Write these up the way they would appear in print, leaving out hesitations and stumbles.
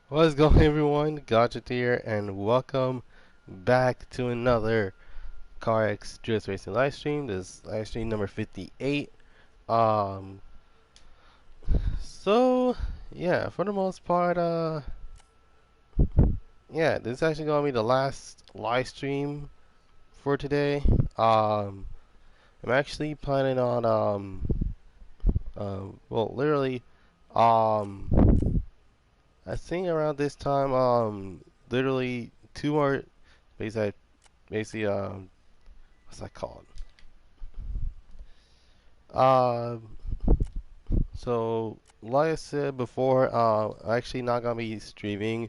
What's going everyone? Goddrifter here and welcome back to another CarX Drift Racing livestream. This is livestream number 58. Um so yeah, for the most part, yeah, this is actually gonna be the last live stream for today. Um I'm actually planning on well literally um I think around this time literally two more basically basically what's that called? Um, like I said before, I'm actually not gonna be streaming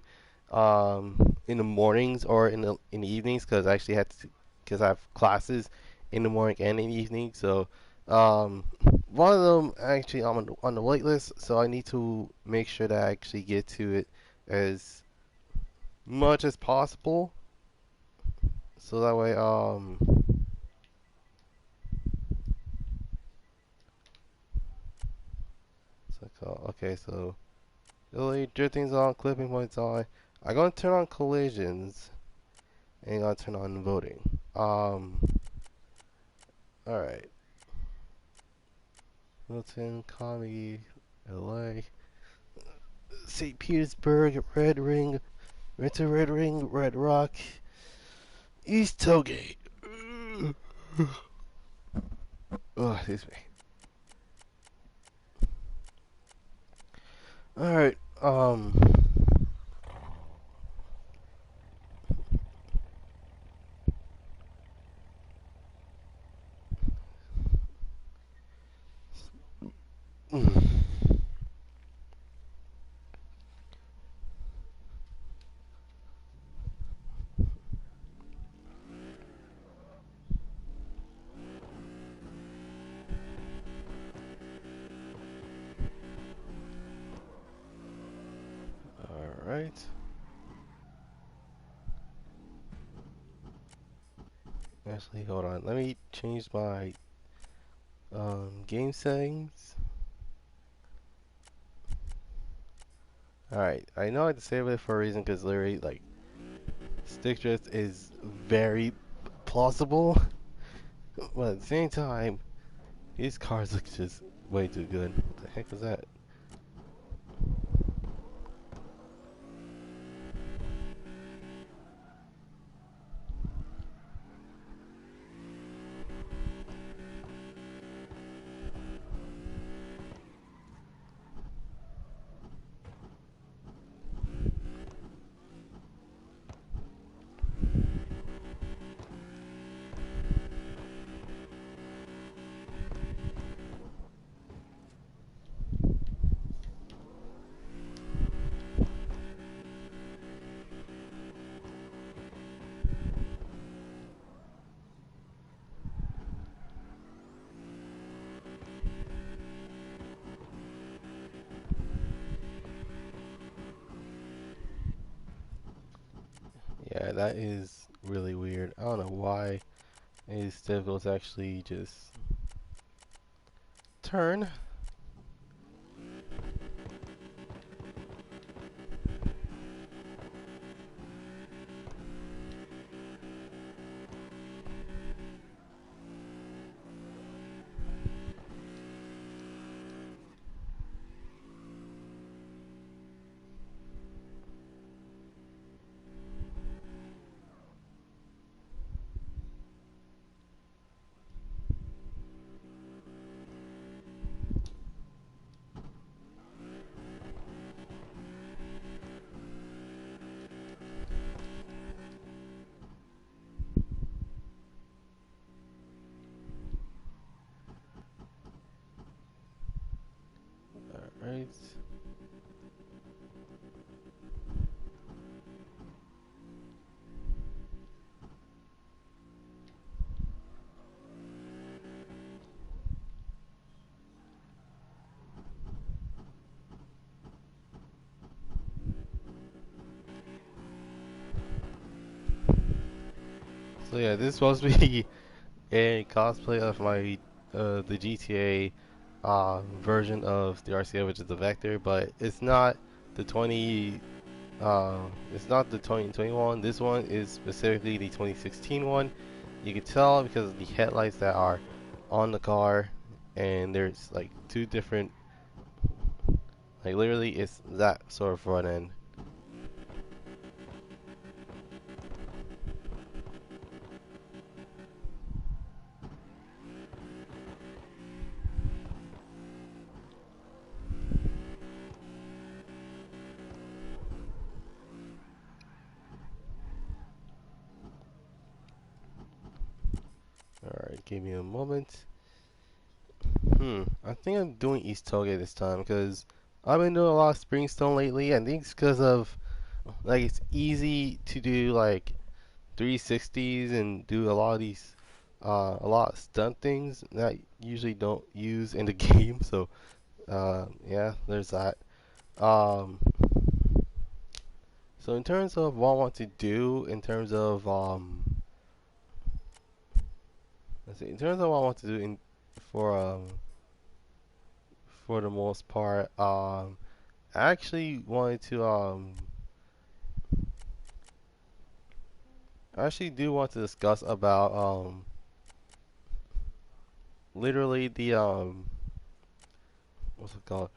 in the mornings or in the evenings because I actually had to because I have classes in the morning and in the evening. So um, one of them actually I'm on the wait list, so I need to make sure that I actually get to it as much as possible. So that way okay, so delete drifting's on, clipping points on. I'm gonna turn on collisions and gonna turn on voting. Alright. Milton, Comedy, LA, St. Petersburg, Red Ring, Red Ring, Red Rock, East Tollgate. Oh, excuse me. Alright, Alright. Actually, hold on. Let me change my game settings. Alright, I know I disabled it for a reason because literally, like, stick drift is very plausible, but at the same time, these cars look just way too good. What the heck was that? Yeah, that is really weird. I don't know why it's difficult to actually just turn. Alright. So yeah, this is supposed to be a cosplay of my the GTA version of the RCA, which is the Vector, but it's not the 20. It's not the 2021. This one is specifically the 2016 one. You can tell because of the headlights that are on the car, and there's like two different, like literally, it's that sort of front end. Alright, give me a moment. I think I'm doing East Toge this time because I've been doing a lot of Springstone lately. I think it's because of like it's easy to do like 360s and do a lot of these a lot of stunt things that I usually don't use in the game. So yeah, there's that. Um, so in terms of what I want to do, in terms of let's see, in terms of what I want to do in for um for the most part, I actually wanted to I actually do want to discuss about literally the what's it called?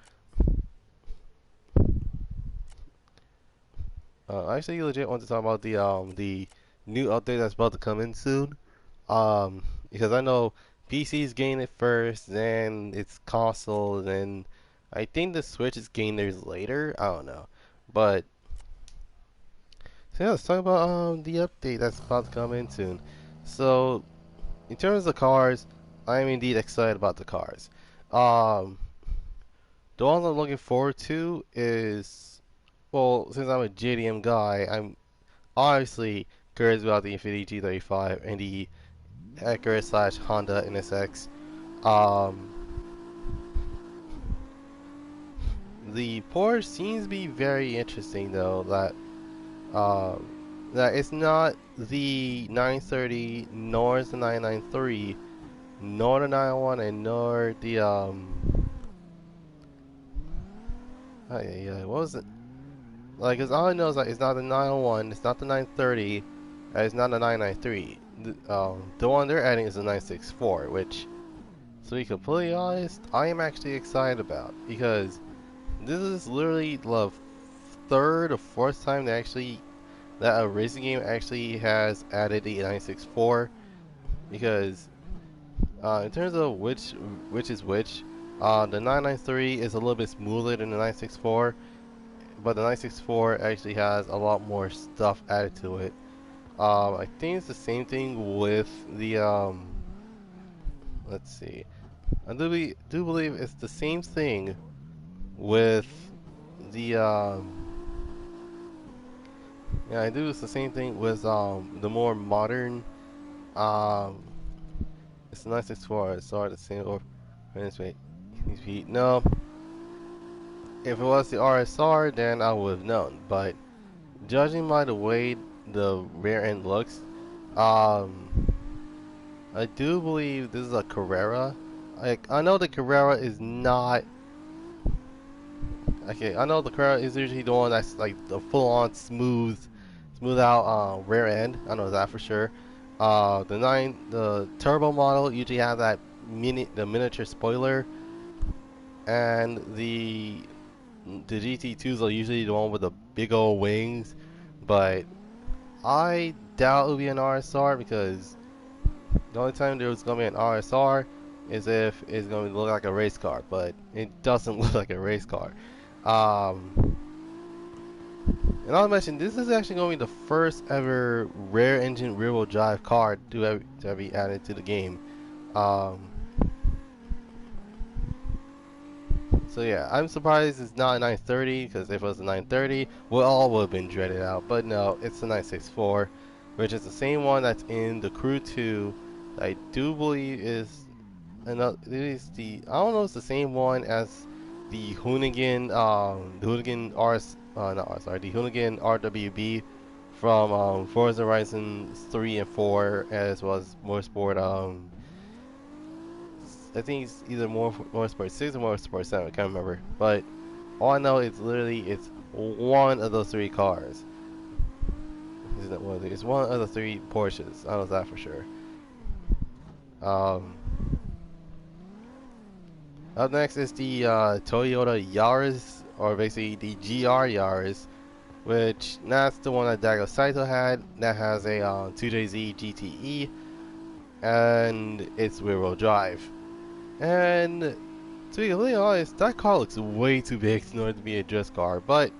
I actually legit want to talk about the new update that's about to come in soon. Because I know PC's getting it first, then it's console, then I think the Switch is getting theirs later. I don't know, but so yeah, let's talk about the update that's about to come in soon. So in terms of cars, I am indeed excited about the cars. Um, the ones I'm looking forward to is, well, since I'm a JDM guy, I'm obviously curious about the Infiniti G35 and the Acura slash Honda NSX. Um, the Porsche seems to be very interesting though. Um, that it's not the 930, nor is the 993, nor the 901, and nor the what was it? Like, cause all I know is that it's not the 901, it's not the 930, and it's not the 993. The one they're adding is the 964, which, to be completely honest, I am actually excited about because this is literally the third or fourth time that a racing game actually has added the 964. Because in terms of which is which, the 993 is a little bit smoother than the 964, but the 964 actually has a lot more stuff added to it. I think it's the same thing with the let's see. I do believe it's the same thing with the yeah, I do it's the same thing with the more modern um it's the 964. Sorry, the same or wait, no. If it was the RSR, then I would have known. But judging by the way the rear end looks, um, I do believe this is a Carrera. Like I know the Carrera is not. Okay, I know the Carrera is usually the one that's like the full-on smooth out rear end. I know that for sure. The turbo model usually have that the miniature spoiler, and the GT2s are usually the one with the big old wings, but I doubt it'll be an RSR because the only time there's gonna be an RSR is if it's gonna look like a race car, but it doesn't look like a race car. Um, and I'll mention this is actually gonna be the first ever rear engine rear wheel drive car to be added to the game. Um, So yeah, I'm surprised it's not a 930 because if it was a 930, we all would have been dreaded out. But no, it's a 964, which is the same one that's in the Crew 2. I do believe is another. It is the I don't know. It's the same one as the Hoonigan RS, not R, sorry, the Hoonigan RWB from Forza Horizon 3 and 4, as well as Motorsport I think it's either Motorsport 6 or Motorsport 7. I can't remember. But all I know is literally it's one of those three cars. It's one of the three Porsches. I know that for sure. Um, Up next is the Toyota Yaris, or basically the GR Yaris, which that's the one that Daigo Saito had. That has a 2JZ GTE, and it's rear-wheel drive. And to be completely honest, that car looks way too big in order to be a drift car, but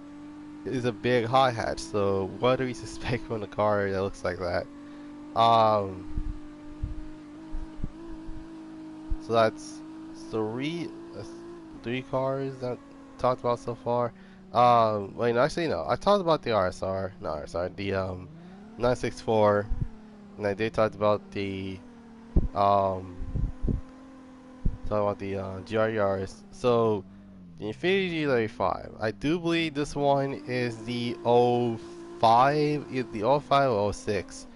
it's a big hot hatch. So what do we suspect from a car that looks like that? Um, so that's three, uh, three cars that talked about so far. Wait, no, actually no. I talked about the RSR, not RSR, the 964, and I did talk about the um, GR Yaris. So the Infiniti G35. I do believe this one is the 05, either the 05 or 06,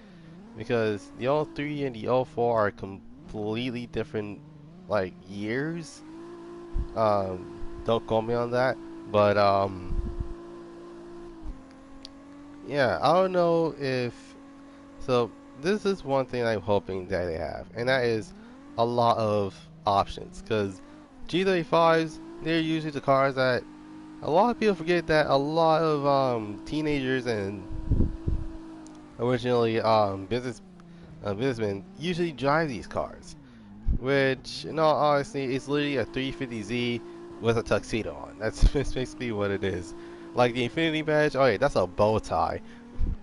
because the 03 and the 04 are completely different, like, years. Don't quote me on that, but yeah, I don't know if so. This is one thing I'm hoping that they have, and that is a lot of options, because G35s, they're usually the cars that a lot of people forget that a lot of teenagers and originally businessmen usually drive these cars, which in all honesty is literally a 350Z with a tuxedo on. That's basically what it is. Like the Infinity badge, oh yeah, that's a bow tie.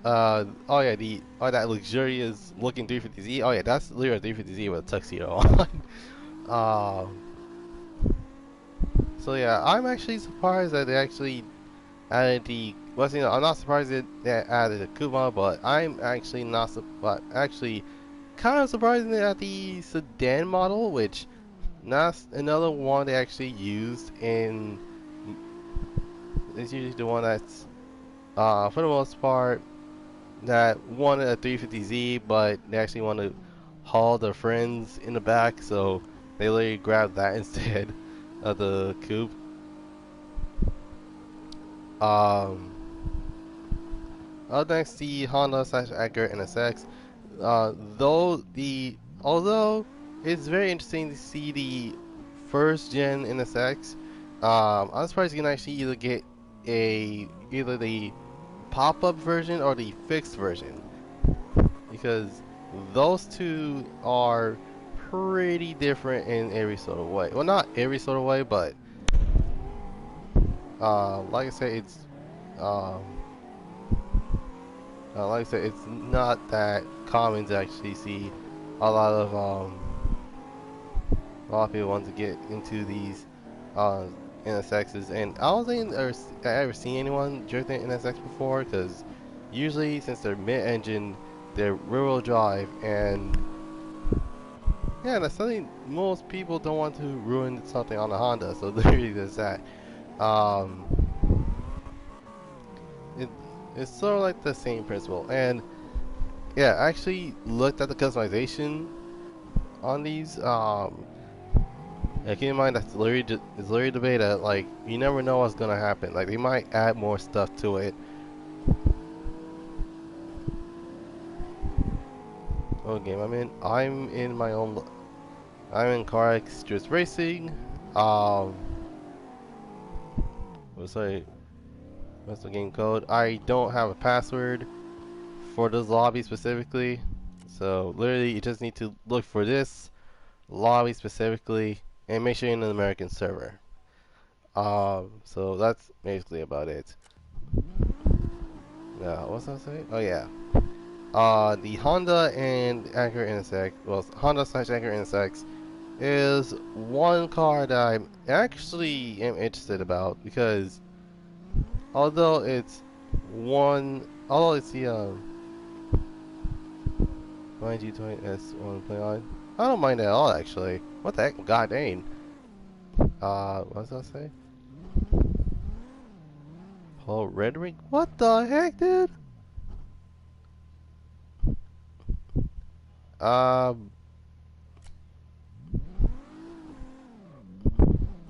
Oh yeah, that luxurious looking 350Z, oh yeah, that's literally a 350Z with a tuxedo on. um, so yeah, I'm actually surprised that they actually added the. Well, you know, I'm not surprised that they added the Kuma, but I'm actually not. But actually, kind of surprised at the sedan model, which that's another one they actually used in. It's usually the one that's, for the most part, that wanted a 350Z, but they actually want to haul their friends in the back, so they literally grabbed that instead of the coupe. Um, Up next, the Honda slash Acura NSX. Although it's very interesting to see the first gen NSX, I'm surprised you can actually either the pop-up version or the fixed version, because those two are pretty different in every sort of way. Well, not every sort of way, but like I said, um, it's not that common to actually see a lot of people want to get into these uh, NSXs, and I don't think I ever seen anyone drifting NSX before, because usually since they're mid-engine, they're rear-wheel drive, and yeah, that's something most people don't want to ruin something on a Honda, so literally there's that. Um, it, it's sort of like the same principle, and yeah, I actually looked at the customization on these. Keep in mind that's it's literally the beta. Like, you never know what's gonna happen. Like, they might add more stuff to it. What game I'm in? I'm in CarX Just Racing. Um, what's the game code? I don't have a password for this lobby specifically, so literally you just need to look for this lobby specifically and make sure you're in an American server. So that's basically about it. What's I say? Oh yeah. The Honda and Acura NSX, well, Honda slash Acura NSX is one car that I actually am interested about, because although it's the 9G20 S1 play on, I don't mind it at all actually. What the heck? God dang. What does that say? Paul Red Ring? What the heck, dude? Um.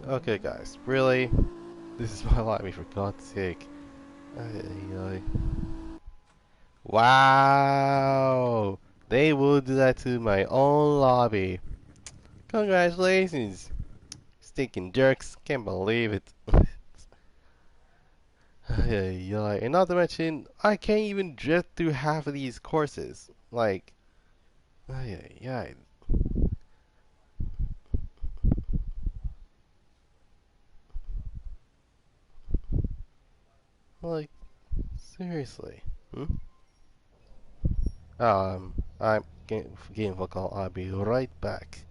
Okay, guys. Really? This is my life, for God's sake. Ay, ay, ay. Wow! They will do that to my own lobby. Congratulations! Stinking jerks. Can't believe it. Ay, ay, ay. And not to mention, I can't even drift through half of these courses. Like, ay, ay, ay. Like, seriously. Hmm? I'm getting fuck all. I'll be right back.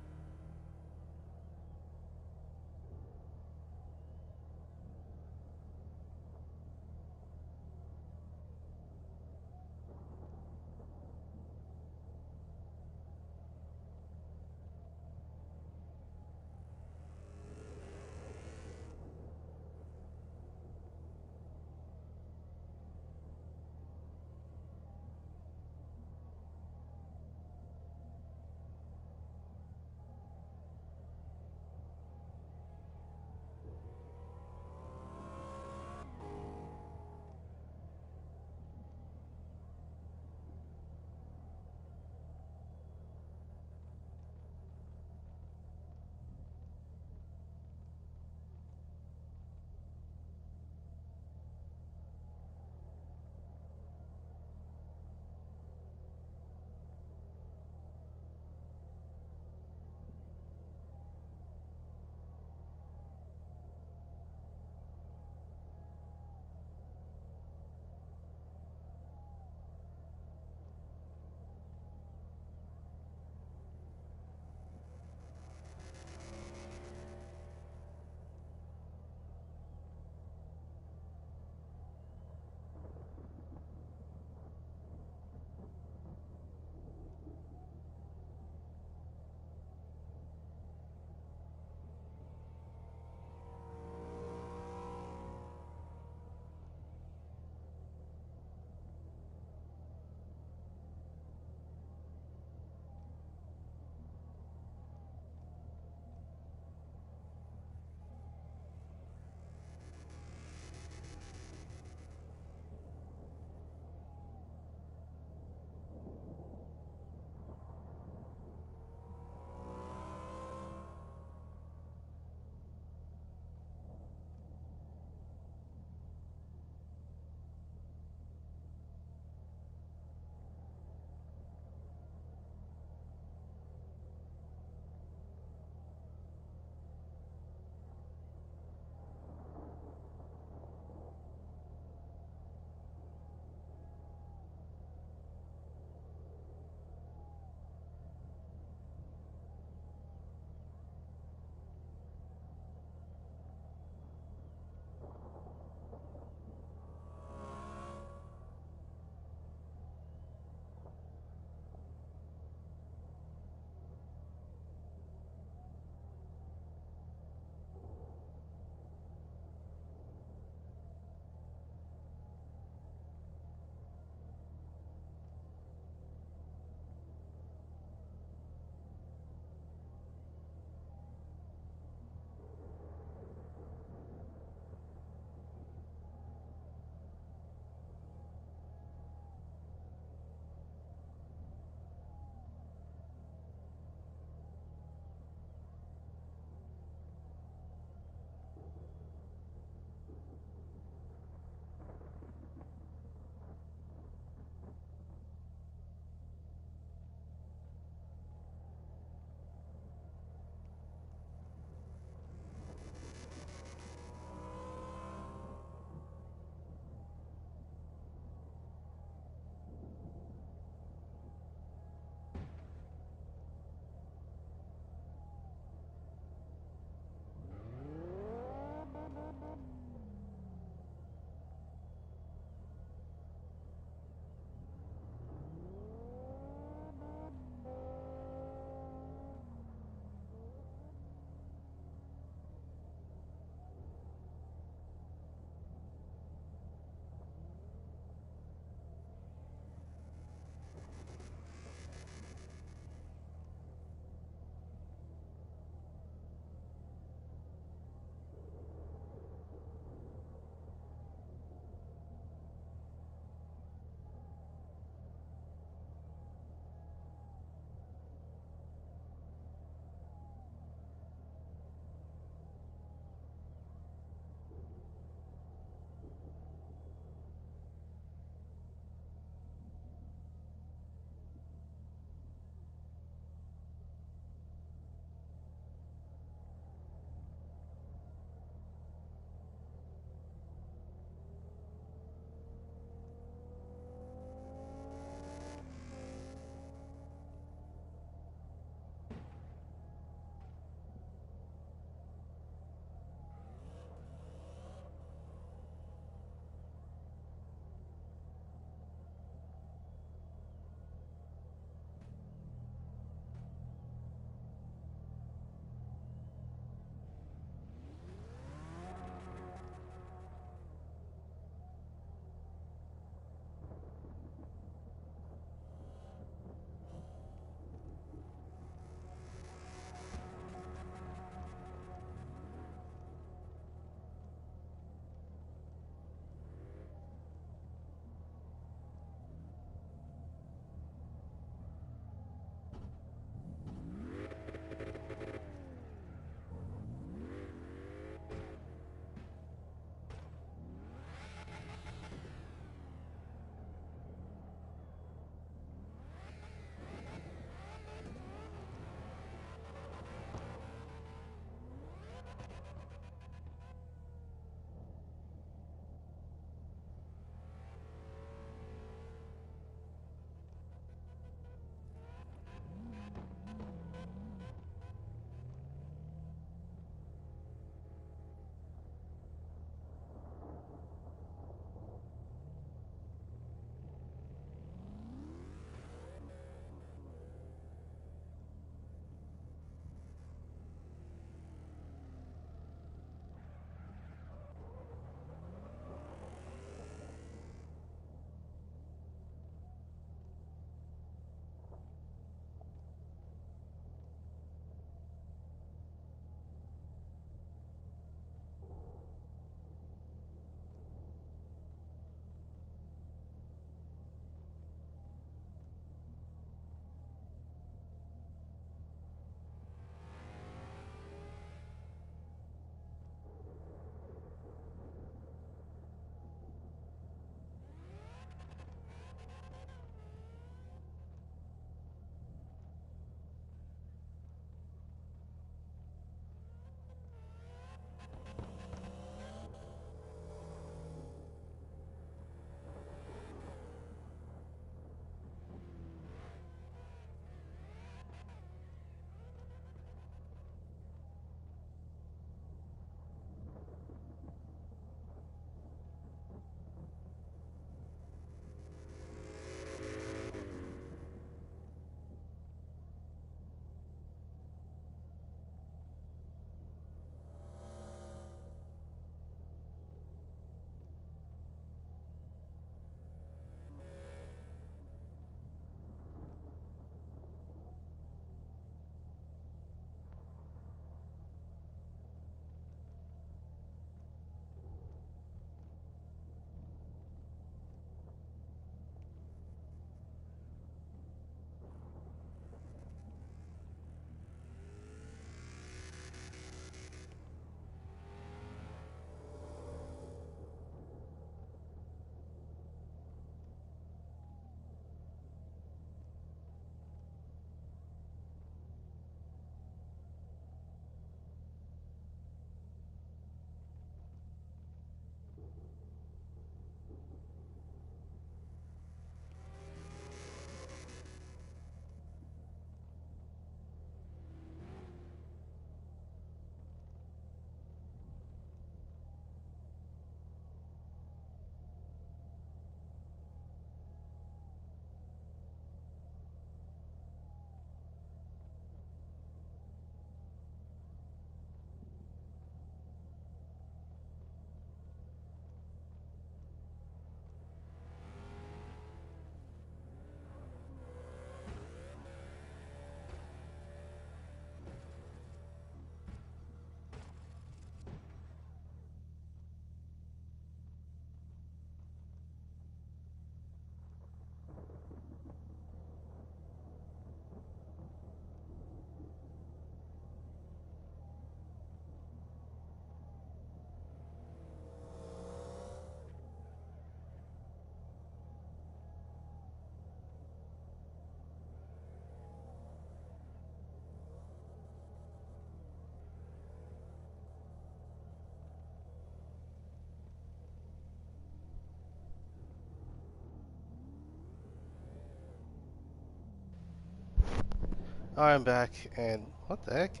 I'm back, and what the heck?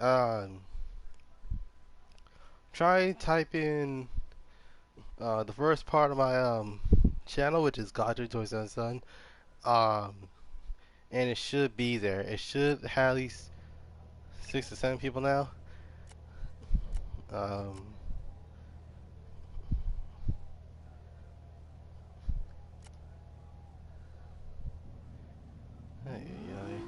Um, try type in the first part of my channel, which is Goddrifter247sun, um, and it should be there. It should have at least 6 to 7 people now. Um, ay, ay, ay.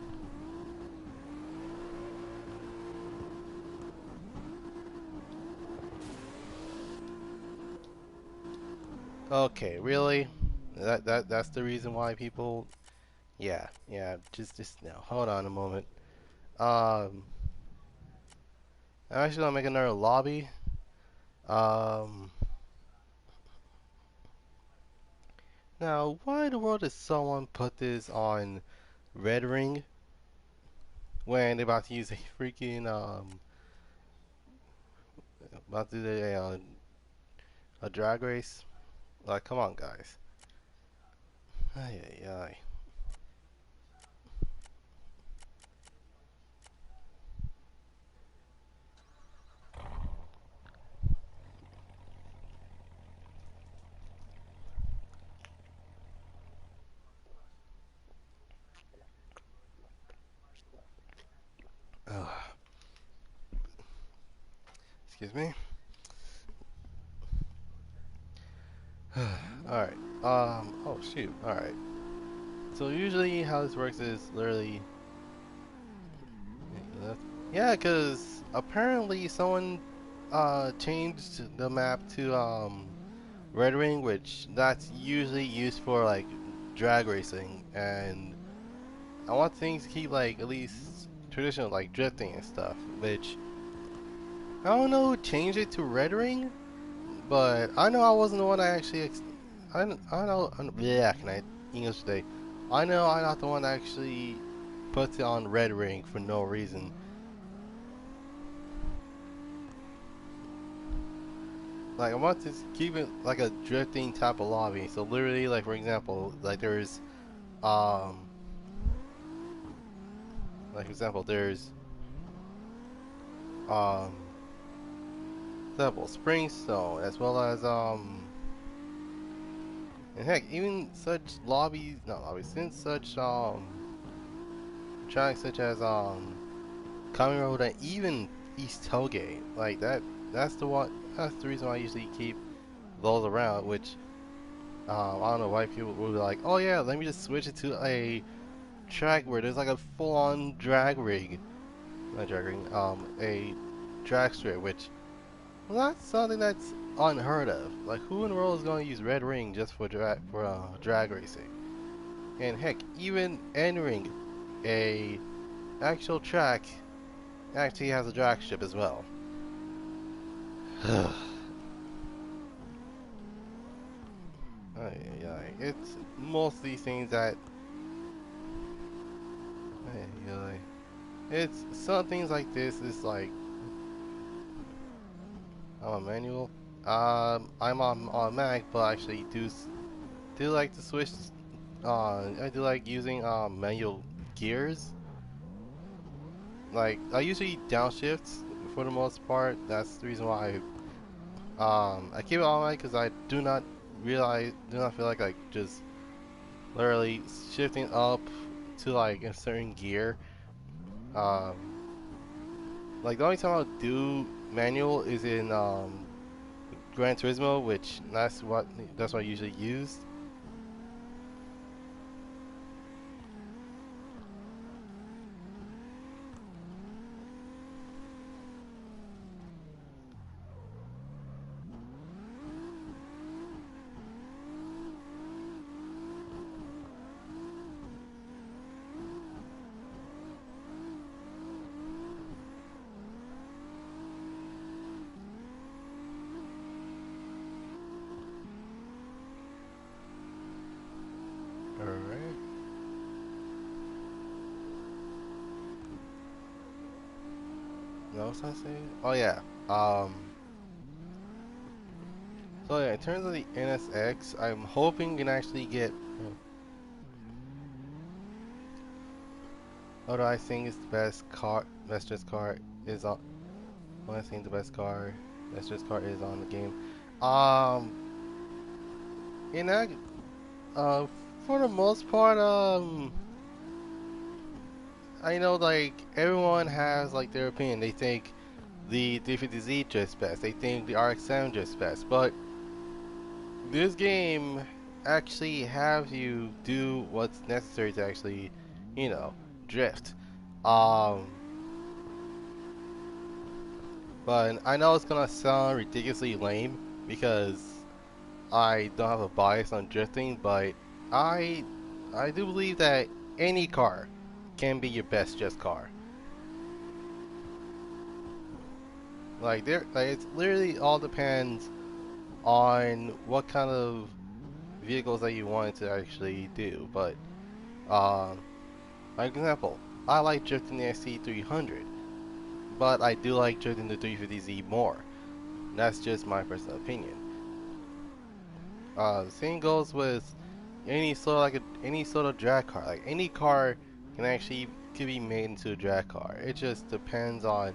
Okay, really? That's the reason why people. Yeah, yeah. Just now. Hold on a moment. Um, I'm actually gonna make another lobby. Um, Now, why in the world did someone put this on Red Ring when they're about to use a freaking about to do a drag race? Like, come on, guys. Ay ay ay. Ugh. Excuse me. All right. Oh shoot. All right. So usually how this works is literally. Yeah, cause apparently someone changed the map to Red Ring, which that's usually used for like drag racing, and I want things to keep like at least traditional, like drifting and stuff. Which I don't know who changed it to Red Ring, but I know I wasn't the one that actually. I know. Yeah, can I English today? I know I'm not the one that actually puts it on Red Ring for no reason. Like I want to keep it like a drifting type of lobby. So literally, like for example, like there's um, like for example, there's um, example Springstone as well as and heck, even such lobbies, not lobbies, since such tracks such as County Road and even East Tollgate, like that, that's the one. That's the reason why I usually keep those around. Which I don't know why people will be like, oh yeah, let me just switch it to a track where there's like a full-on drag rig, not drag rig, a drag strip, which well, that's something that's unheard of. Like, who in the world is going to use Red Ring just for drag racing? And heck, even entering a actual track actually has a drag strip as well. Ay, ay, ay. It's most of these things that. Ay, ay. It's some things like this is like I'm a manual. I'm on Mac, but I actually do like to switch. I do like using manual gears. Like I usually downshift for the most part. That's the reason why I keep it on because I do not feel like just literally shifting up to like a certain gear. Um, like the only time I'll do manual is in Gran Turismo, which that's what I usually use. All right. What was I saying? Oh yeah. So yeah, in terms of the NSX, I'm hoping you can actually get Although I think it's the best car, best dress car is on. Well, I think the best car, best dress car is on the game. Um, in that, uh, for the most part, I know like everyone has like their opinion. They think the 350Z dress best. They think the RX-7 dress best. But this game actually has you do what's necessary to actually, you know, drift. Um, but I know it's gonna sound ridiculously lame because I don't have a bias on drifting, but I I do believe that any car can be your best drift car. Like it's literally all depends on what kind of vehicles that you want to actually do. But um, like example, I like drifting the SC300, but I do like drifting the 350Z more. That's just my personal opinion. Same goes with any sort of drag car. Like any car can actually could be made into a drag car. It just depends on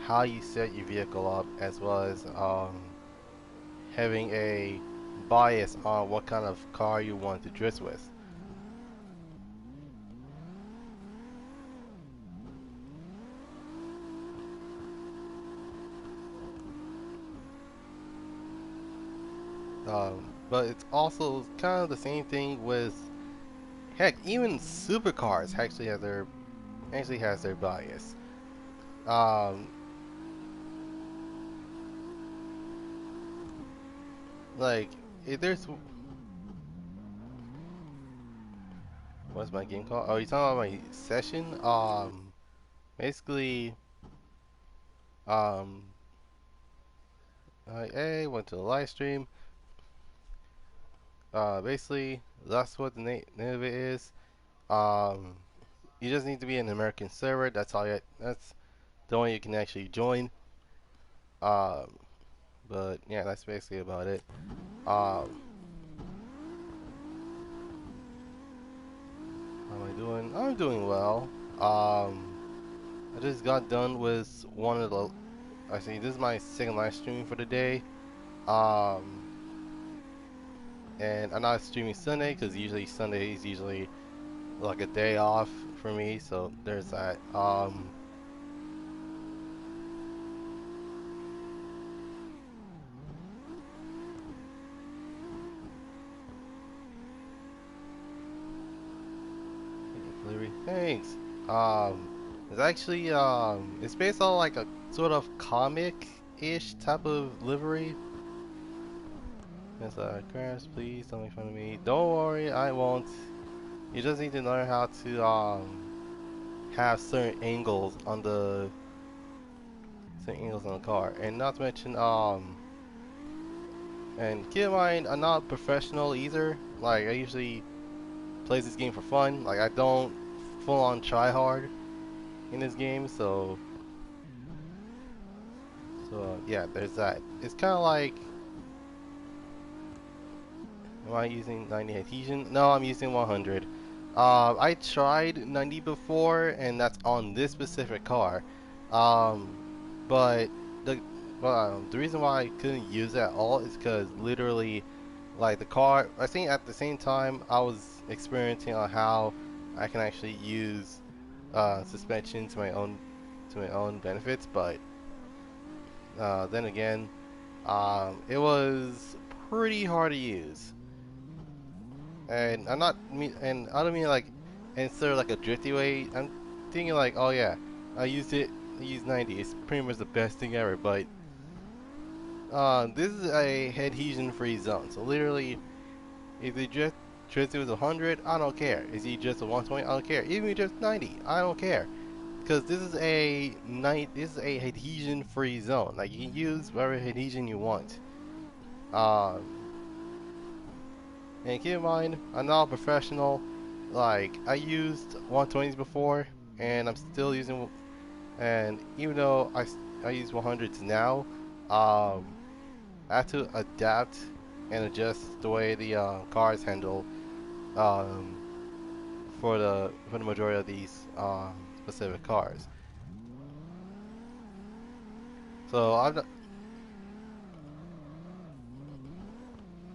how you set your vehicle up, as well as having a bias on what kind of car you want to drift with. But it's also kind of the same thing with heck, even supercars actually has their bias. Um, like if there's what's my game called? Oh, you talking about my session? Basically, um, I went to the live stream. Basically, that's what the name of it is. Um, you just need to be an American server. That's all. That's the one you can actually join. Um, but yeah, that's basically about it. Um, how am I doing? I'm doing well. I just got done with one of the. Actually, this is my second live stream for the day. Um, and I'm not streaming Sunday because usually Sunday is usually like a day off for me. So there's that. Delivery. Thanks. Um, it's actually it's based on like a sort of comic-ish type of livery. It's Crash, please don't make fun of me. Don't worry, I won't. You just need to learn how to have certain angles on the car, and not to mention and keep in mind I'm not professional either. Like I usually play this game for fun. Like I don't full on try hard in this game, so yeah, there's that. It's kind of like, am I using 90 adhesion? No, I'm using 100. I tried 90 before, and that's on this specific car. Um, but the the reason why I couldn't use it at all is because literally, like the car, I think at the same time I was experimenting on how I can actually use suspension to my own benefits, but then again, it was pretty hard to use. And I don't mean like instead of like a drifty way. I'm thinking like, oh yeah, I used 90. It's pretty much the best thing ever. But this is a adhesion free zone. So literally, if the drift was 100, I don't care. Is he just a 120? I don't care. Even if just 90, I don't care. Because this is a adhesion free zone. Like you can use whatever adhesion you want. Um, And keep in mind, I'm not a professional. Like, I used 120s before, and I'm still using, and even though I use 100s now, um, I have to adapt and adjust the way the car is handled um, for the majority of these. specific cars. So I'm not.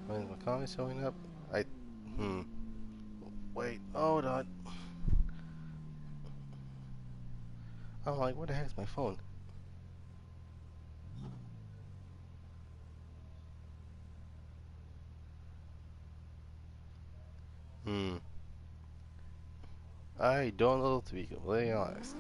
When my comments showing up, I hmm. Wait, hold on. I'm like, where the heck is my phone? Hmm. I don't know, to be completely honest.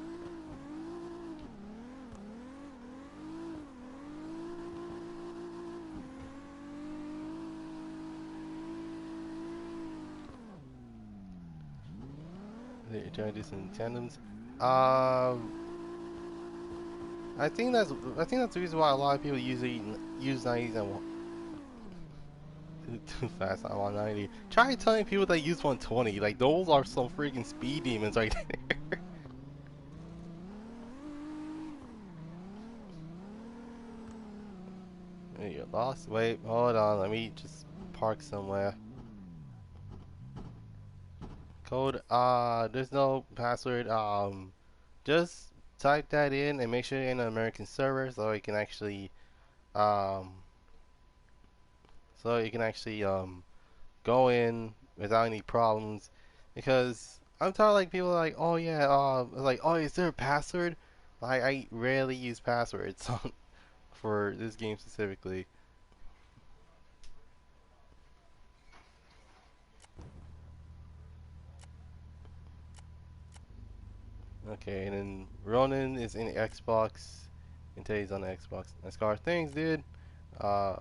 You're trying to do some tandems. Um, I think that's the reason why a lot of people use 90s and too fast on 190. Try telling people that use 120. Like those are some freaking speed demons right there. You lost. Wait, hold on. Let me just park somewhere. Code. There's no password. Just type that in and make sure you're in an American server so you can actually um go in without any problems. Because I'm tired of like people like, oh yeah, like, oh, is there a password? Like I rarely use passwords for this game specifically. Okay, and then Ronan is in Xbox. And Teddy's on the Xbox. NASCAR things, dude. Uh,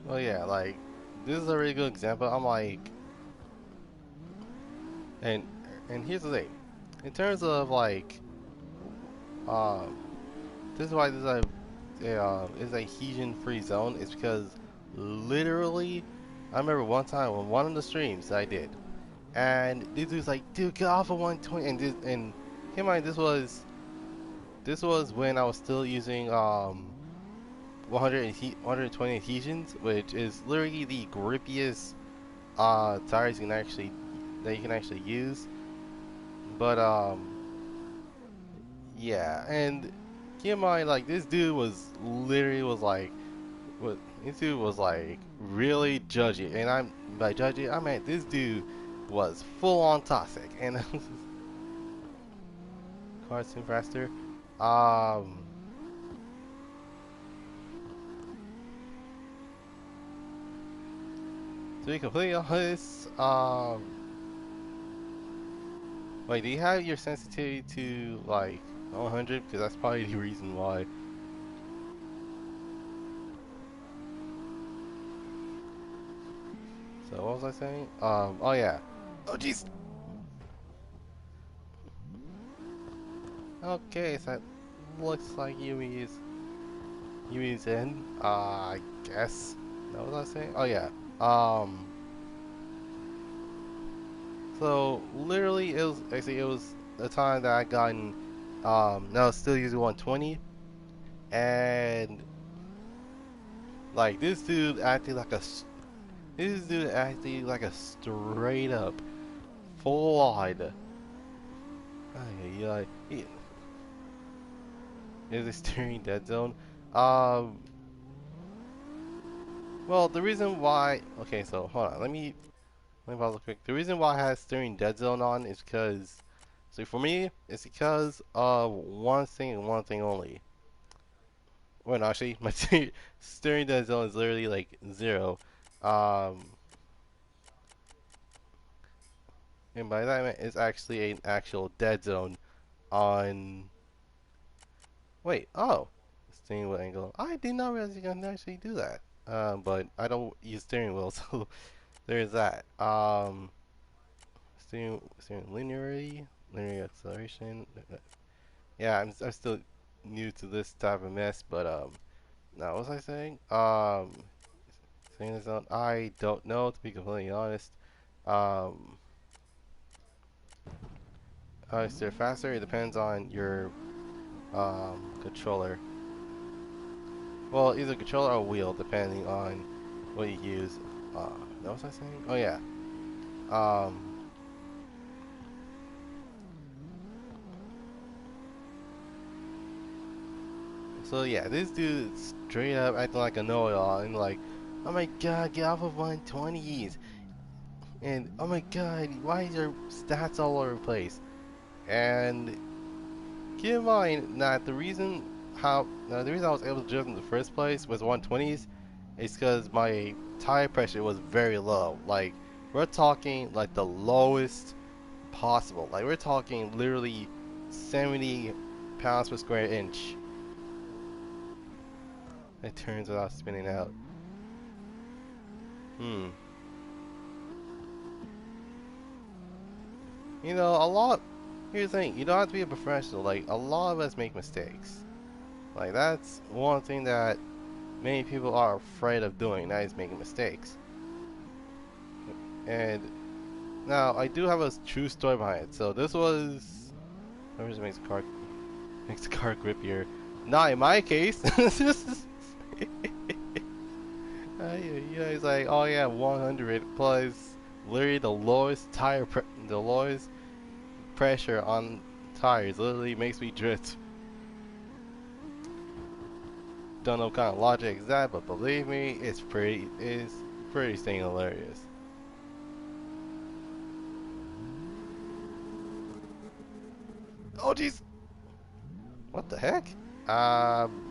well, yeah, like this is a really good example. I'm like, and and here's the thing, in terms of like, um, this is why this is a adhesion-free zone. It's because literally, I remember one time on one of the streams I did, and this dude's like, dude, get off of 120, and keep in mind this was when I was still using 120 adhesions, which is literally the grippiest tires you can actually use. But yeah, and keep in mind like this dude was literally was like what this dude was like really judgy, and I'm by judgy I meant this dude was full on toxic, and cars too faster. Um, to be completely honest, wait, do you have your sensitivity to like 100? Because that's probably the reason why. So what was I saying? Oh yeah. Oh jeez. Okay, so that looks like Yumi's in. I guess. That was I saying? Oh yeah. Um. So literally, it was actually it was the time that I gotten. Now still using 120, and like this dude acting like a straight up full on. Yeah, is a steering dead zone. Um, well, the reason why. Okay, so hold on. Let me pause real quick. The reason why I had steering dead zone on is because. So for me, it's because of one thing and one thing only. Well, no, actually, my steering dead zone is literally like zero. Um, and by that I mean it's actually an actual dead zone on. Wait, oh, steering wheel angle. I did not realize you can actually do that. But I don't use steering wheel, so there's that. Steering linear acceleration. Yeah, I'm still new to this type of mess, but now what was I saying? Playing this on, I don't know, to be completely honest. Um, if they're faster, it depends on your controller. Well, either controller or wheel, depending on what you use. What was I saying? Oh yeah. Um, so yeah, this dude is straight up acting like a know-it-all and like, oh my god, get off of 120s. And oh my god, why is your stats all over the place? And keep in mind that the reason I was able to drift in the first place was 120s is because my tire pressure was very low. Like we're talking like the lowest possible. Like we're talking literally 70 pounds per square inch. It turns without spinning out. Hmm. You know, a lot. Here's the thing. You don't have to be a professional. Like a lot of us make mistakes. Like that's one thing that many people are afraid of doing. That is making mistakes. And now I do have a true story behind it. So this was. Whoever just makes the car grippier. Not in my case. He's like, oh yeah, 100 plus literally the lowest pressure on tires literally makes me drift. Don't know what kind of logic is that, but believe me, it's pretty stinking hilarious. Oh jeez, what the heck? Um,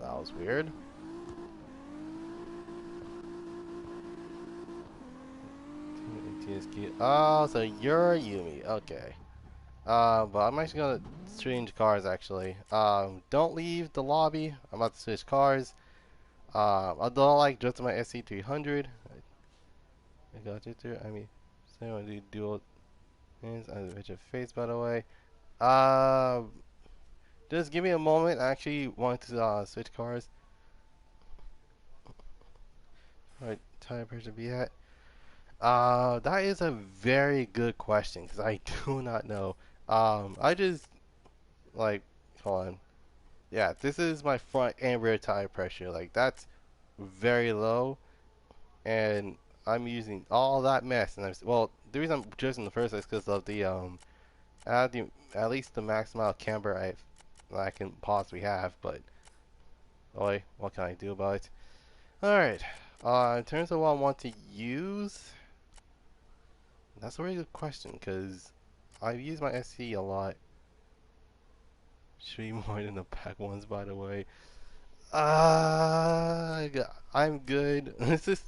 that was weird. Oh, so you're Yumi. Okay. But I'm actually gonna change cars actually. Don't leave the lobby. I'm about to switch cars. I don't like just my SC300. I got it there. I mean, so I want to do dual hands. I have your face by the way. Um, just give me a moment. I actually want to switch cars. Alright, tire pressure be at. That is a very good question because I do not know. I just like hold on. Yeah, this is my front and rear tire pressure. Like that's very low, and I'm using all that mess. And well, the reason I'm just in the first place because of the at least the max amount of camber I can possibly have. But boy, what can I do about it? All right. In terms of what I want to use, that's a really good question because I've used my SC a lot. Should be more than the pack ones, by the way. I'm good. This is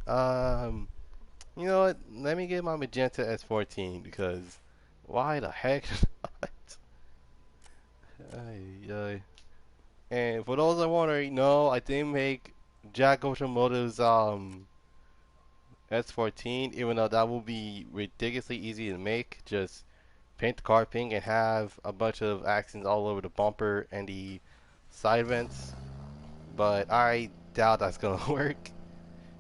um. You know what? Let me get my magenta S14 because why the heck not? Ay, ay. And for those that want to know, I did make Jack Oceanmoto's S14, even though that will be ridiculously easy to make. Just paint the car pink and have a bunch of accents all over the bumper and the side vents. But I doubt that's gonna work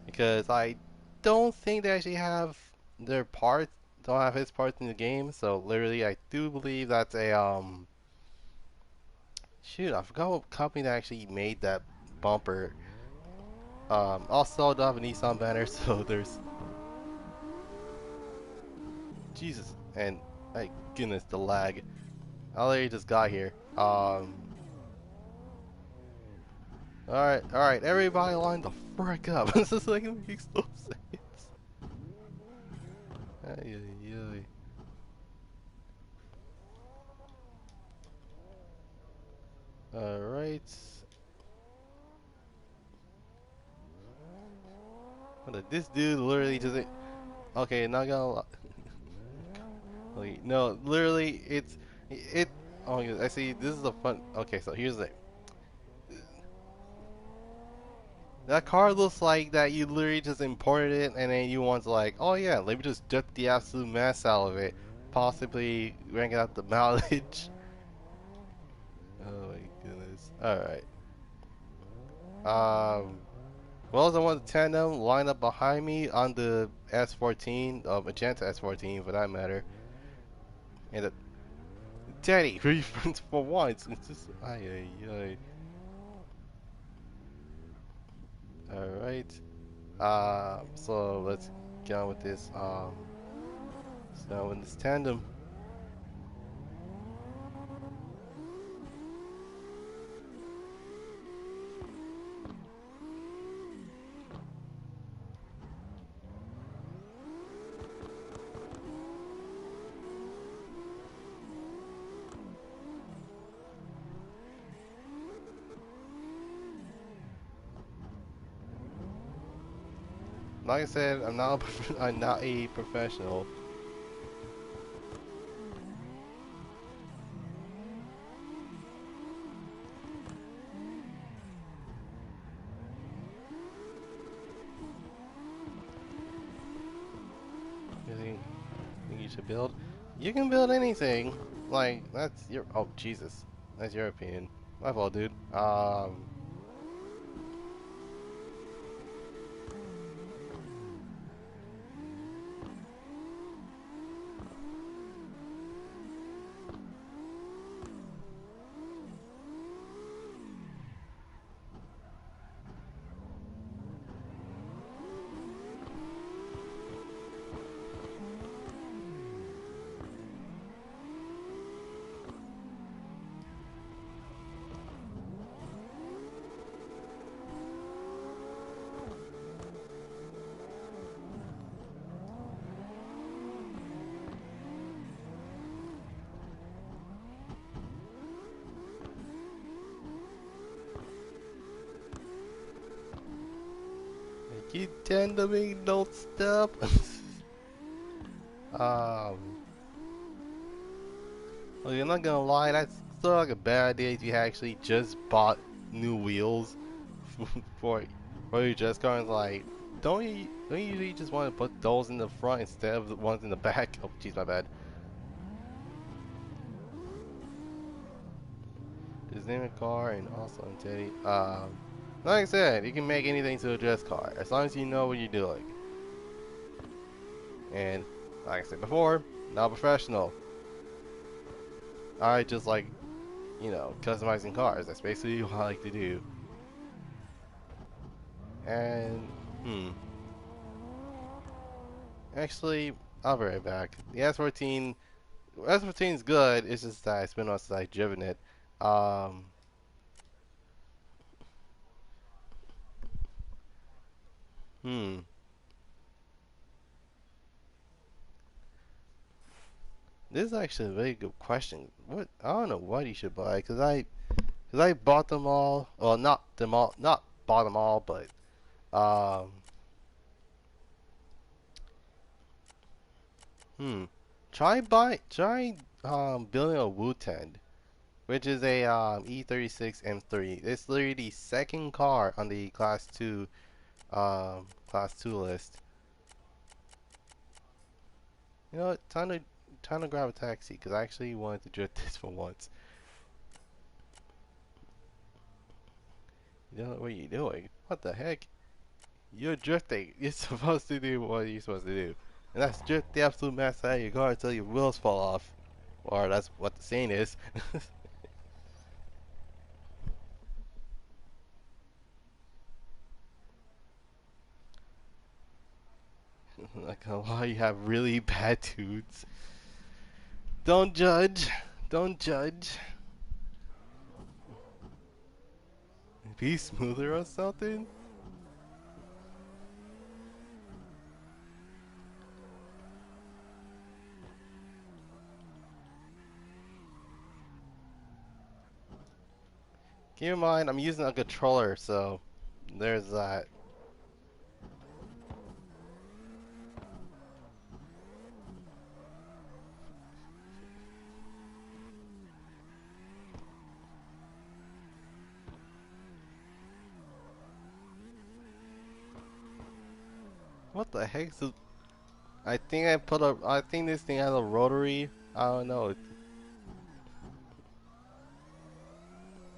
because I don't think they actually have their parts. Don't have his parts in the game. So literally, I do believe that's a Shoot, I forgot what company that actually made that bumper. Also, I don't have a Nissan banner, so there's Jesus and my goodness, the lag. I literally just got here. All right, everybody line the frick up. This is like makes no sense. Ay, ay, ay. All right. This dude literally just okay. Not gonna like, no, literally, it. Oh, I see. This is a fun. Okay, so here's the thing. That car looks like that you literally just imported it and then you want to like, oh yeah, let me just jet the absolute mess out of it. Possibly rank it out the mileage. Oh my goodness. Alright. Um, well, as I want the tandem line up behind me on the S14, Magenta S14 for that matter. And Daddy, refunds for once. It's just, ay, ay, ay. Alright. So let's get on with this, so in this tandem. Like I said, I'm not I'm not a professional. You think you should build? You can build anything. Like that's your oh Jesus, that's your opinion. My fault, dude. You tend to make don't stop. um, well, you're not gonna lie, that's still like a bad idea if you actually just bought new wheels for for your just car. And like, don't you usually just want to put those in the front instead of the ones in the back? Oh, jeez, my bad. Just name a car and also on Teddy. Like I said, you can make anything to a dress car as long as you know what you're doing. And like I said before, not professional. I just like, customizing cars. That's basically what I like to do. And, actually, I'll be right back. The S14 is good. It's just that it's been on since I've driven it. Um, hmm. This is actually a very good question. What I don't know what you should buy cause I bought them all. Well, not them all, not bought them all, but um, hmm. Try building a Wu-Tang, which is a E36 M3. It's literally the second car on the class 2 list. You know what? Time to grab a taxi because I actually wanted to drift this for once. You know what are you doing? What the heck? You're drifting. You're supposed to do what you're supposed to do, and that's drift the absolute mess out of your car until your wheels fall off. Or that's what the saying is. Like a lot, you have really bad dudes. Don't judge. Don't judge. Be smoother or something. Keep in mind, I'm using a controller, so there's that. What the heck? I think I think this thing has a rotary. I don't know.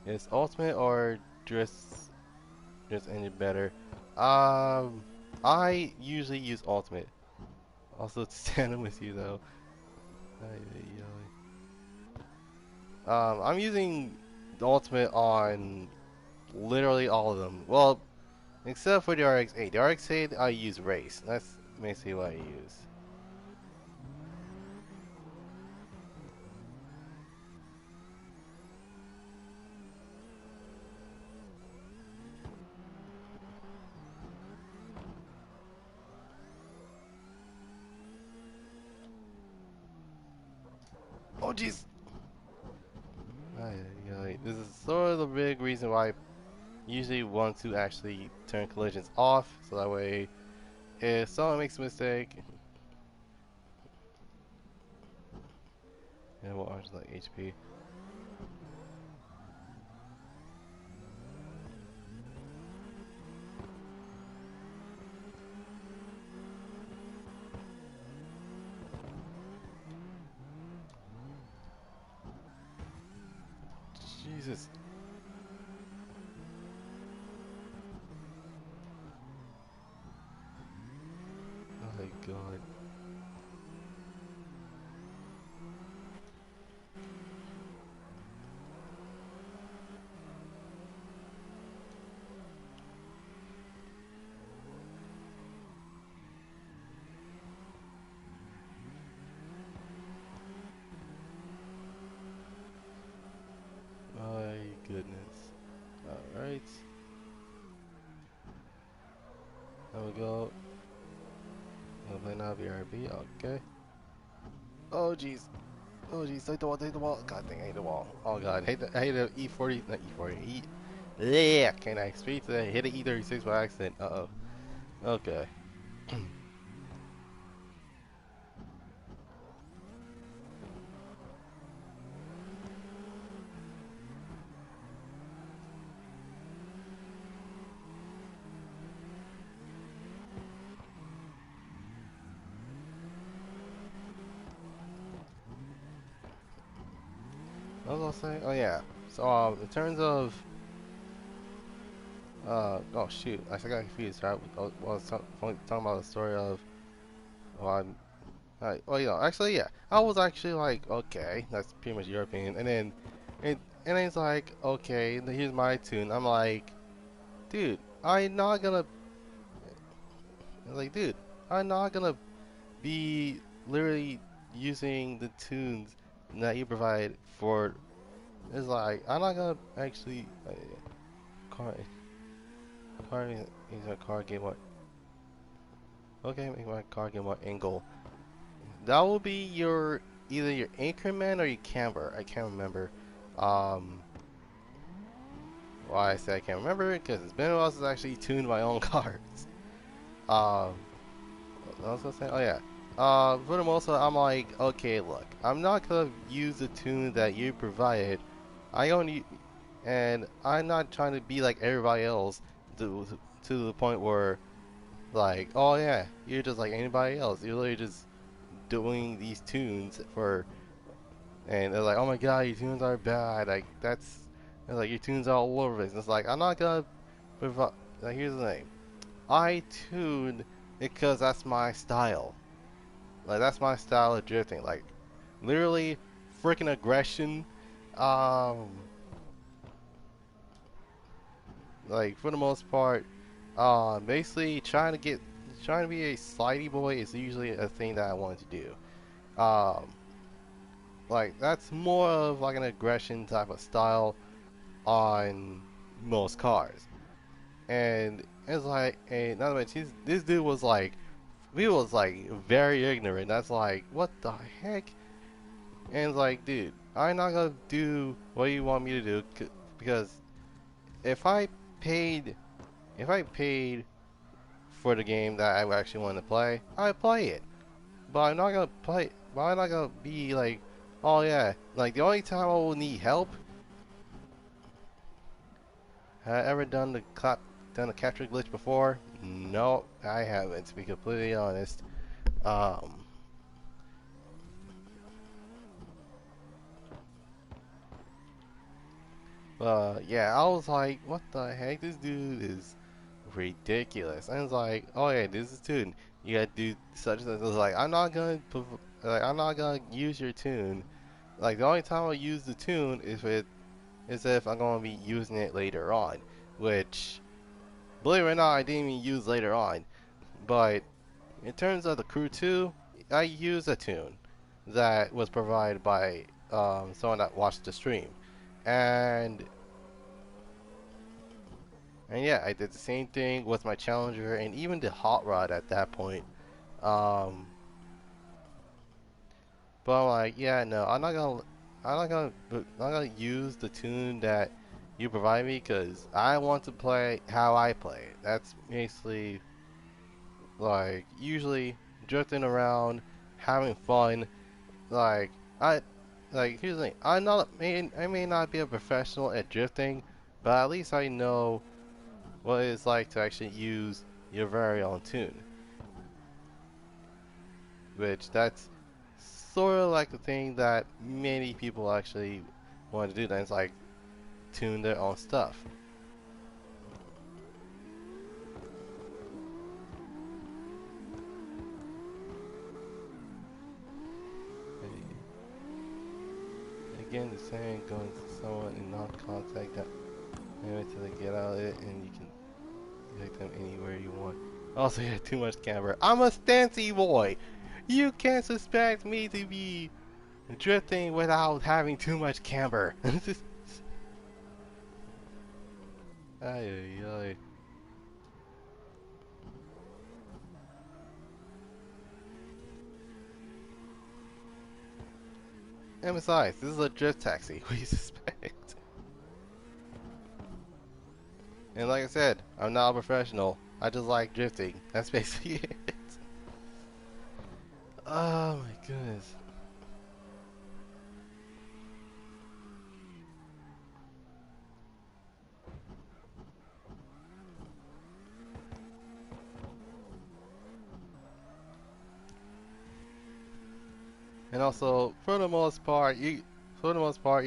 It's ultimate or just. just ended better. Um, I usually use ultimate. Also, to stand with you though. Ay, ay, ay. I'm using the ultimate on literally all of them. Well, except for the RX-8. The RX-8 I use race. That's basically what I use. Oh jeez. Ay, ay, ay. This is sort of the big reason why I usually want to actually turn collisions off, so that way if someone makes a mistake, yeah, well, I just like HP. Jesus. Oh my god. My goodness. Alright. There we go. I'll play now BRB. Okay. Oh jeez. Oh jeez. Take the wall. Take the wall. God dang, I hate the wall. Oh god. I hate the E40. Not E40. Yeah. Can I speak today? Hit an E36 by accident. Uh oh. Okay. What was I saying? Oh yeah. So in terms of oh shoot, I got confused. Right? I was talking about the story of oh, well, you know, actually, yeah, I was actually like, okay, that's pretty much your opinion, and then it's like, okay, here's my tune. I'm like, dude, dude, I'm not gonna be literally using the tunes that you provide for. It's like I'm not gonna actually car car is a car game what? Okay, make my car game what angle? That will be your either your increment or your camber. I can't remember. Um, why I say I can't remember because it's been a while since I actually tuned my own cars. Um, what I was gonna say, oh yeah. For the most part, I'm like, okay, look, I'm not gonna use the tune that you provided. I only, and I'm not trying to be like everybody else to to the point where like, oh yeah, you're just like anybody else. You're literally just doing these tunes for and they're like, "Oh my god, your tunes are bad." Like they're like your tunes are all over this. And it's like I'm not gonna provide. Like here's the thing: I tune because that's my style. Like that's my style of drifting. Like literally, freaking aggression. Um, like for the most part, basically trying to be a slidey boy is usually a thing that I wanted to do. Like that's more of like an aggression type of style on most cars. And it's like, and not to mention, this dude was like, he was like very ignorant. That's like, what the heck? And it's like, dude, I'm not gonna do what you want me to do because if I paid, if I paid for the game that I actually want to play, I play it. But I'm not gonna play. But I'm not gonna be like, oh yeah, like the only time I will need help. Have I ever done the capture glitch before? No, I haven't, to be completely honest. Um, Yeah, I was like, what the heck? This dude is ridiculous. And it's like, oh yeah, this is tune. You gotta do such and such. I was like, I'm not gonna use your tune. Like the only time I'll use the tune is if I'm gonna be using it later on. Which, believe it or not, I didn't even use later on. But in terms of the crew 2, I use a tune that was provided by someone that watched the stream. And and yeah, I did the same thing with my Challenger and even the Hot Rod at that point. Um, but I'm like, yeah, no, I'm not gonna use the tune that you provide me because I want to play how I play it. That's basically like usually drifting around, having fun. Like I, here's the thing. I may not be a professional at drifting, but at least I know what it's like to actually use your very own tune, which that's sort of like the thing that many people actually want to do. That's like tune their own stuff. Again, the saying going to someone and not contact them until they get out of it, and you can take them anywhere you want. Also, you have too much camber. I'm a Stancy boy. You can't suspect me to be drifting without having too much camber. Ay, ay, ay. And besides, this is a drift taxi. What do you suspect? And like I said, I'm not a professional. I just like drifting. That's basically it. Oh my goodness. And also, for the most part, you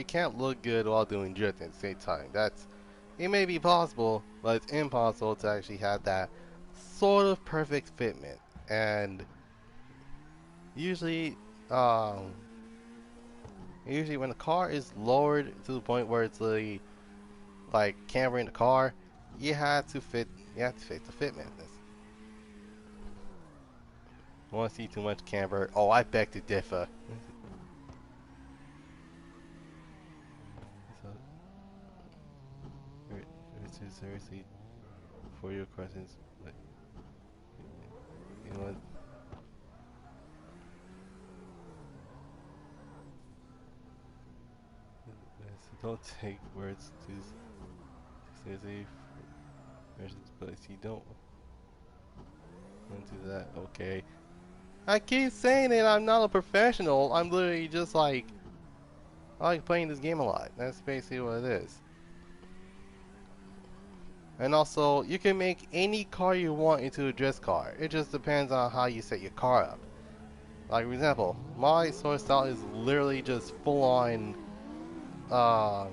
can't look good while doing drift at the same time. It may be possible, but it's impossible to actually have that sort of perfect fitment. And usually, um, usually when the car is lowered to the point where it's like cambering the car, you have to fit the fitment. Want to see too much camber? Oh, I beg to differ. So, seriously, for your questions, but you know what? Don't take words too seriously, but if you don't want to do that, okay. I keep saying it. I'm not a professional. I'm literally just like I like playing this game a lot. That's basically what it is. And also, you can make any car you want into a drift car. It just depends on how you set your car up. Like for example, my source style is literally just full on, um,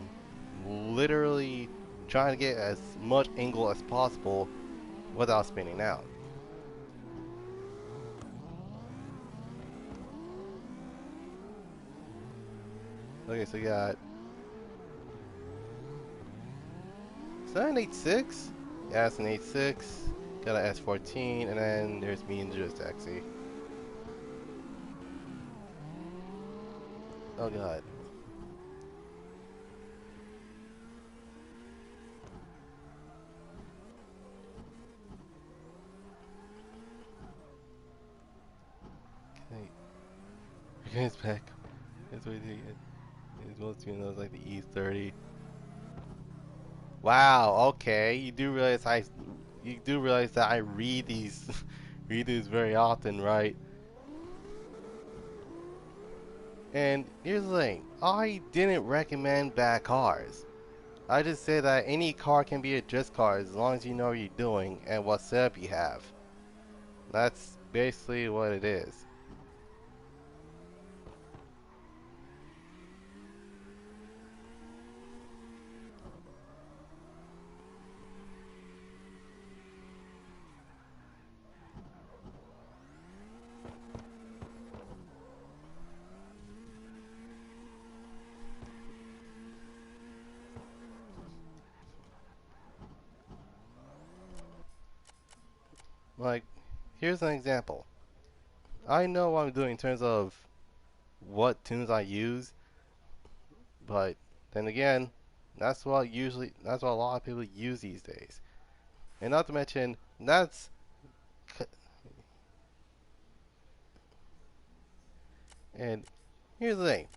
literally trying to get as much angle as possible without spinning out. Okay, so you got 786. Yeah, it's an 86. Got an S14, and then there's me and Just Taxi. Oh god. Okay. It's back. It's what it's most knows like the E30. Wow. Okay. You do realize that I read these read these very often, right? And here's the thing. I didn't recommend bad cars. I just said that any car can be a drift car as long as you know what you're doing and what setup you have. That's basically what it is. like, here's an example. I know what I'm doing in terms of what tunes I use, but then again, that's what a lot of people use these days. And not to mention, and here's the thing.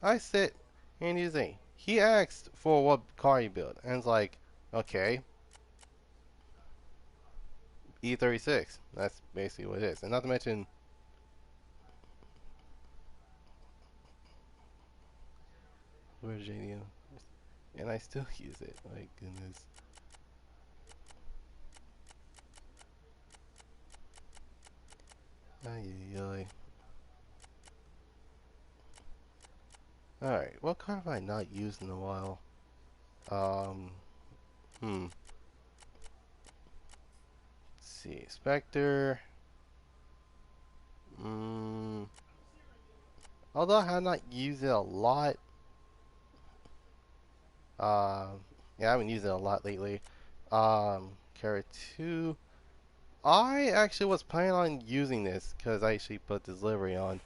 I sit and here's the thing. He asked for what car he built, and it's like, okay, E36. That's basically what it is. And not to mention, where's JDM? And I still use it. My goodness. Ay, ay, ay. Alright, what car have I not used in a while? Um, hmm. Let's see. Spectre. Mm, although I have not used it a lot. Yeah, I haven't used it a lot lately. Carrot 2. I actually was planning on using this because I actually put this livery on.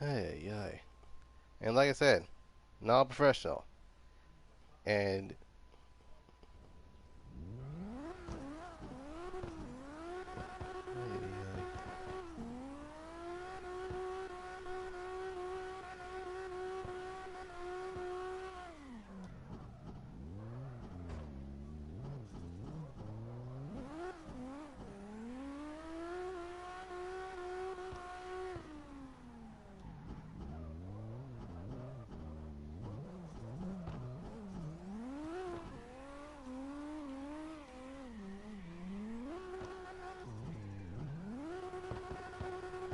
Hey, yeah. And like I said, not a professional. And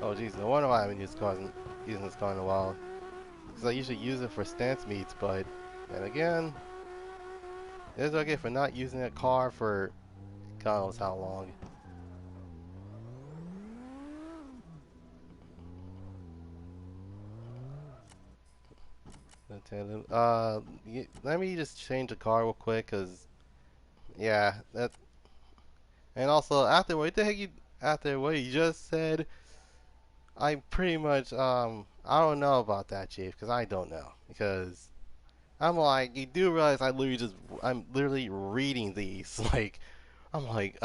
oh geez, no wonder why I haven't using this car in a while. Because I usually use it for stance meets, but then again, it's okay for not using a car for God knows how long. Let me just change the car real quick, cause yeah, that. And also after what you just said, I pretty much I don't know about that, Chief, because I don't know because I'm like you do realize I'm literally reading these like I'm like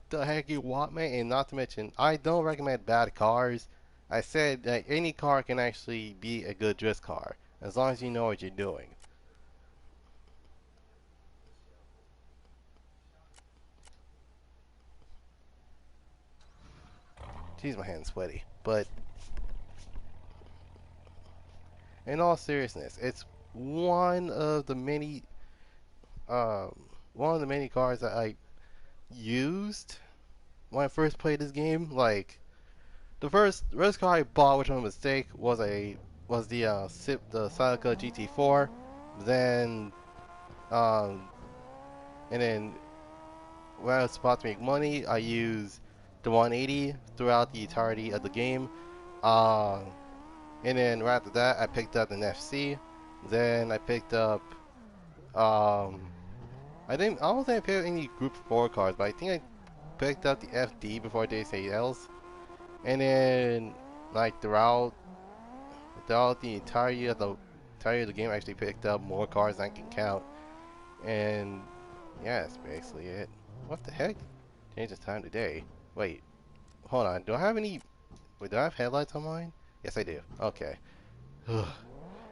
the heck you want me, and not to mention I don't recommend bad cars. I said that any car can actually be a good drift car as long as you know what you're doing. Jeez, my hand's sweaty. But in all seriousness, it's one of the many um, one of the many cars that I used when I first played this game. Like the first car I bought, which was a mistake, was the Celica GT4. Then um, and then when I was supposed to make money, I used the 180 throughout the entirety of the game. Um, and then right after that, I picked up an FC. Then I picked up um, I don't think I picked up any Group 4 cars, but I think I picked up the FD before I did anything else. And then like throughout the entirety of the game, I actually picked up more cars than I can count. And yeah, that's basically it. What the heck? Change the time today. Wait, hold on. Do I have headlights on mine? Yes, I do. Okay. I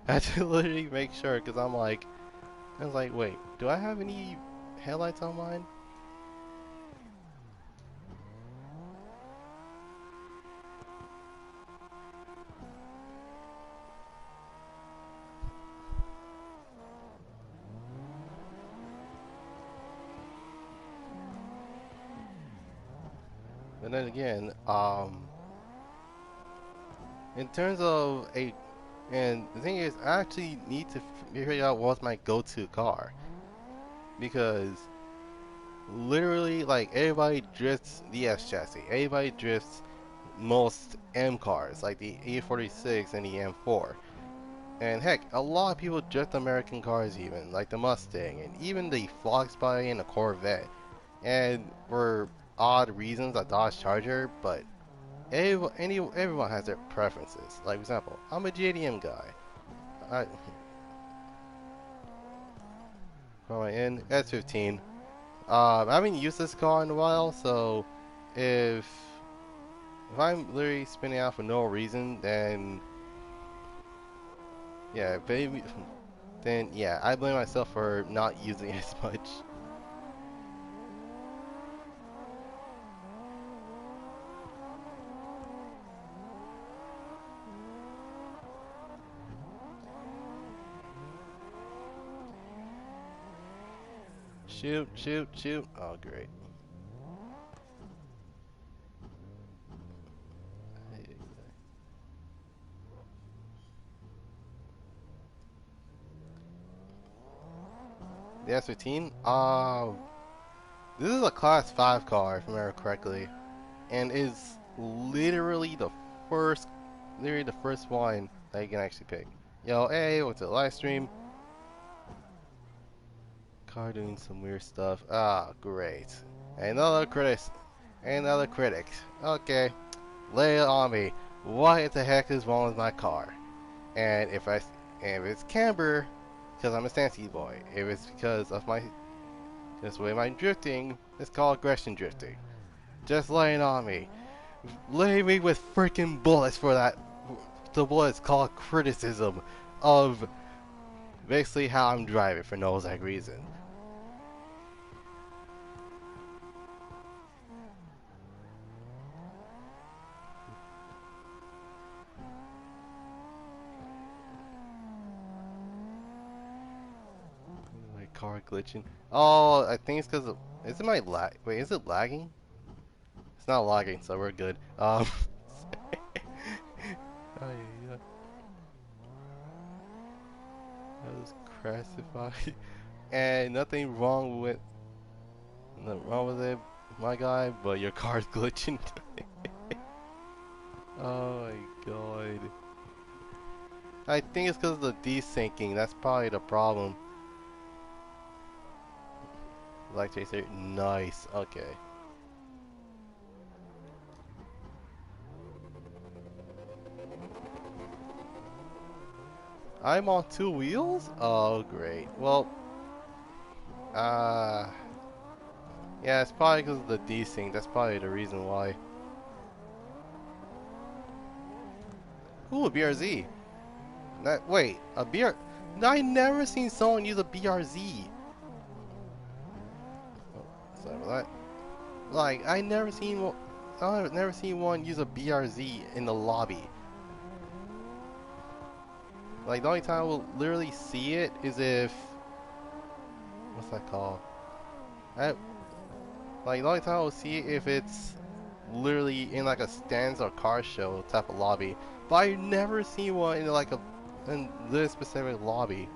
had to literally make sure because I was like, wait, do I have any headlights on mine? And then again, in terms of a And the thing is, I actually need to figure out what's my go-to car because literally, like everybody drifts the S chassis. Everybody drifts most M cars, like the E46 and the M4. And heck, a lot of people drift American cars even, like the Mustang and even the Volkswagen and the Corvette. And for odd reasons, a Dodge Charger, but everyone has their preferences. Like, for example, I'm a JDM guy. I, going in S15. I haven't used this car in a while, so if if I'm literally spinning out for no reason, then yeah, baby, then yeah, I blame myself for not using it as much. Shoot, shoot, shoot. Oh, great. The S15? This is a Class 5 car, if I remember correctly, and is first, literally the first one that you can actually pick. Yo, hey, what's it? Livestream. Car doing some weird stuff. Ah, great. Another critic. Another critic. Okay, lay it on me. What the heck is wrong with my car? And if it's camber, because I'm a Stancy boy. If it's because of my this way my drifting, it's called aggression drifting. Just lay it on me. Lay me with freaking bullets for that. The bullets called criticism of basically how I'm driving for no exact reason. My car glitching. Oh, I think it's because of. Is it my lag? Wait, is it lagging? It's not lagging, so we're good. Oh, yeah. That was classified. And nothing wrong with it, my guy, but your car's glitching. Oh my god. I think it's because of the desyncing. That's probably the problem. Light chaser, nice. Okay. I'm on two wheels? Oh, great. Well, uh, yeah, it's probably because of the desync. That's probably the reason why. Ooh, a BRZ. Wait, a BR. I never seen someone use a BRZ. Oh, sorry about that. Like, I've never seen one use a BRZ in the lobby. Like, the only time I will literally see it is if, what's that called? I, like, the only time I will see it if it's literally in like a stands or car show type of lobby. But I've never seen one in like in this specific lobby.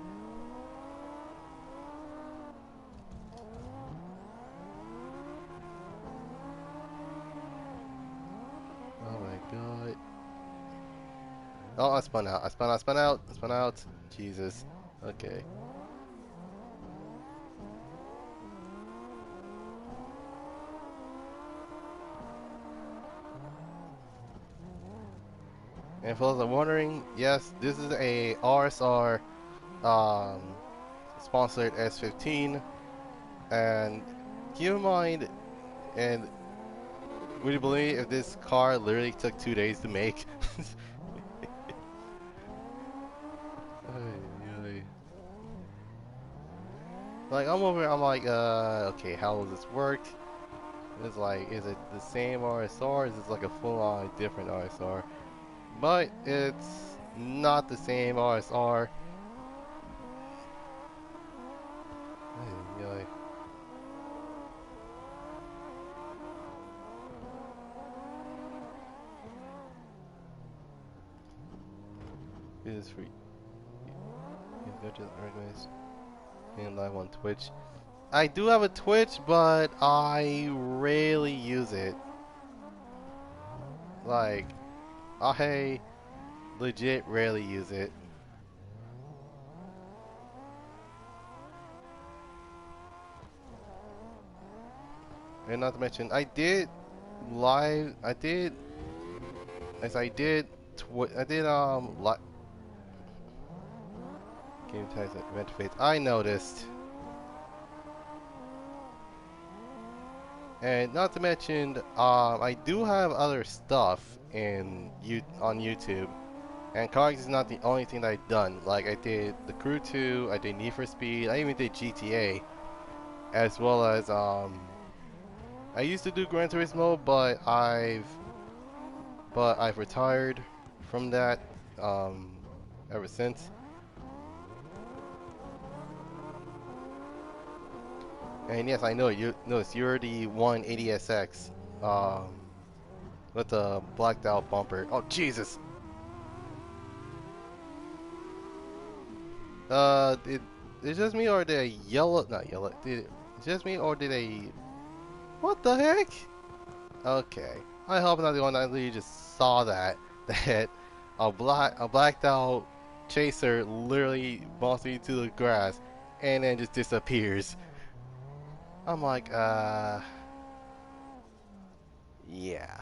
Oh my god. Oh, I spun out. I spun out. I spun out. I spun out. Jesus. Okay. And for those are wondering, yes, this is a RSR um, sponsored S15. And keep in mind, and would you believe if this car literally took 2 days to make? Ay, ay. Like I'm over, I'm like, okay, how will this work? It's like, is it the same RSR? Is this like a full-on different RSR? But it's not the same RSR. Ay, ay. is for recommends being live on Twitch. I do have a Twitch, but I rarely use it. Like, I legit rarely use it. And not to mention, I did live. I did, as I did, I did game types event phase. I noticed, and not to mention, I do have other stuff on YouTube. And cars is not the only thing that I've done. Like I did the Crew 2, I did Need for Speed, I even did GTA, as well as I used to do Gran Turismo, but I've retired from that um, ever since. And yes, I know you notice you're the 180SX with the blacked out bumper. Oh Jesus! Did it's just me or did a yellow? Not yellow. Did it's just me or did a what the heck? Okay. I hope I'm not the one that literally just saw that. That a blacked out chaser literally bumps me to the grass and then just disappears. I'm like, yeah.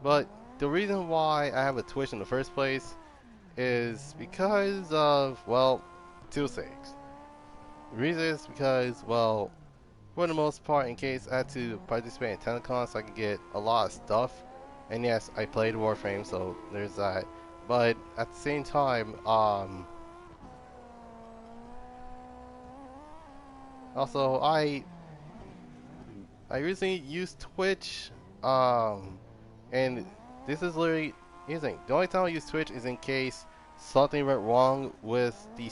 But the reason why I have a Twitch in the first place is because of, well, two things. The reason is because, well, for the most part, in case I had to participate in telecon, so I could get a lot of stuff. And yes, I played Warframe, so there's that. But at the same time, also I recently used Twitch, and this is literally here's the thing. The only time I use Twitch is in case something went wrong with the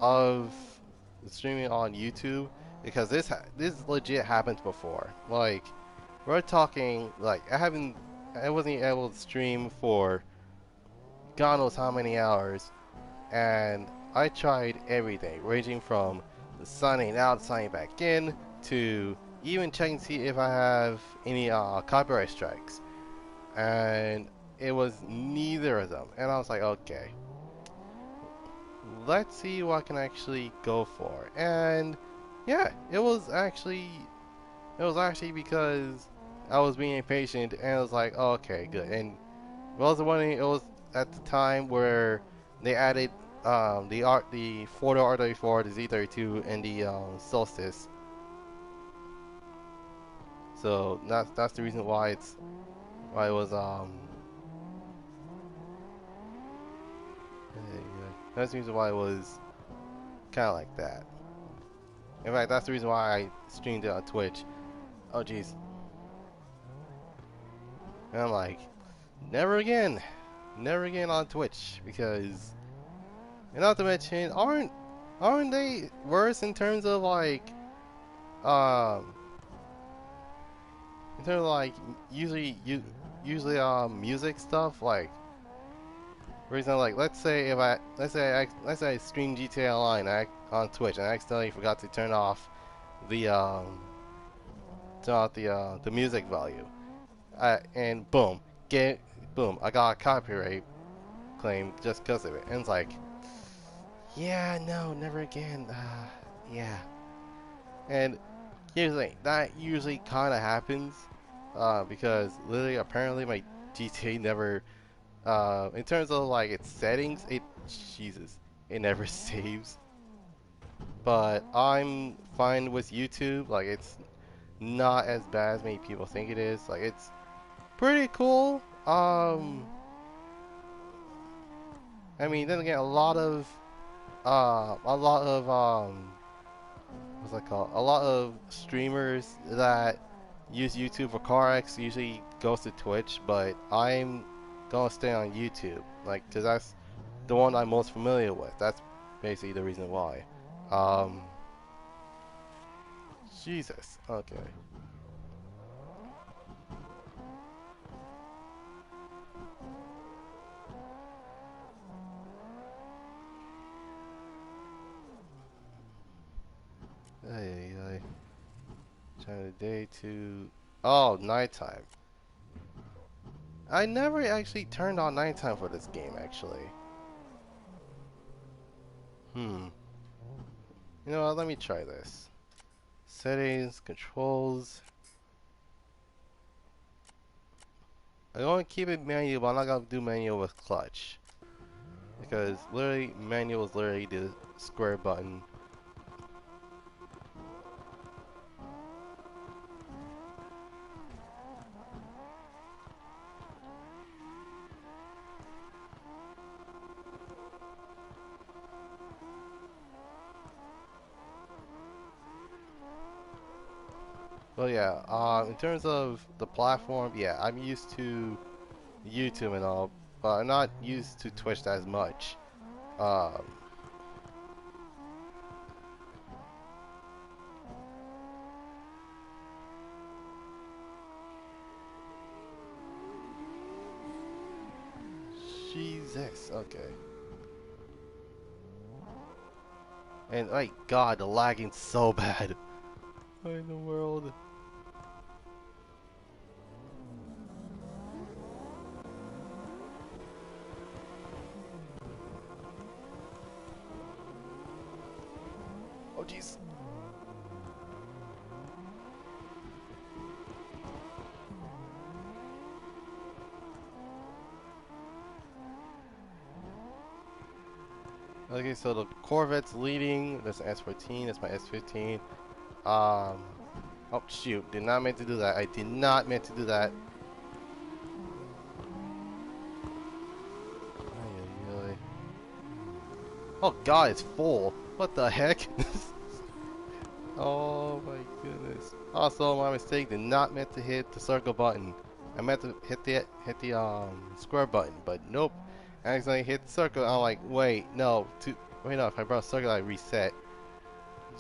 of streaming on YouTube, because this legit happened before. Like we're talking like I wasn't able to stream for God knows how many hours, and I tried everything, ranging from signing out, signing back in, to even checking to see if I have any copyright strikes, and it was neither of them. And I was like, okay, let's see what I can actually go for. And yeah, it was actually because I was being impatient, and I was like, oh, okay, good. And it was at the time where they added the 4 R34, the Z32, and the Solstice. So that's the reason why it was that's the reason why it was kind of like that. In fact, that's the reason why I streamed it on Twitch. Oh jeez. And I'm like, never again, never again on Twitch, because, and not to mention, aren't they worse in terms of like um in terms of like usually music stuff, like for example, like let's say I stream GTA Online on Twitch and I accidentally forgot to turn off the music volume. And boom, get boom, I got a copyright claim just because of it. And it's like, yeah, no, never again. Yeah. And here's the thing, that usually kind of happens because literally, apparently, my GTA never, in terms of like its settings, Jesus, it never saves. But I'm fine with YouTube. Like, it's not as bad as many people think it is. Like, it's pretty cool. I mean, then again, a lot of what's that called? A lot of streamers that use YouTube for CarX usually goes to Twitch, but I'm gonna stay on YouTube, like, cause that's the one I'm most familiar with. That's basically the reason why. Um, Jesus. Okay. Ay, ay. Trying the day to. Oh, nighttime. I never actually turned on nighttime for this game, actually. Hmm. You know what? Let me try this. Settings, controls. I'm going to keep it manual, but I'm not going to do manual with clutch. Because literally, manual is literally the square button. But yeah, in terms of the platform, yeah, I'm used to YouTube and all, but I'm not used to Twitch as much. Um, Jesus, okay. And my God, the lagging so bad. What in the world? Oh jeez. Okay, so the Corvette's leading. That's S14. That's my S15. Um. Oh shoot! Did not meant to do that. I did not meant to do that. Ay, ay, ay. Oh God, it's full. What the heck? Oh my goodness. Also, my mistake. Did not meant to hit the circle button. I meant to hit the square button, but nope. I accidentally hit the circle. I'm like, wait, no, wait, no. If I press circle, I reset.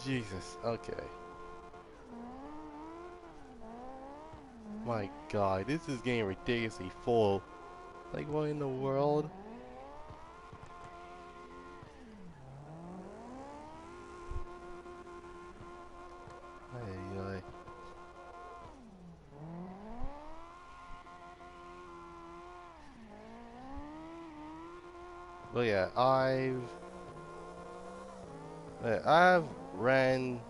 Jesus. Okay. My God, this is getting ridiculously full. Like, what in the world? Ay, ay. But yeah, I've ran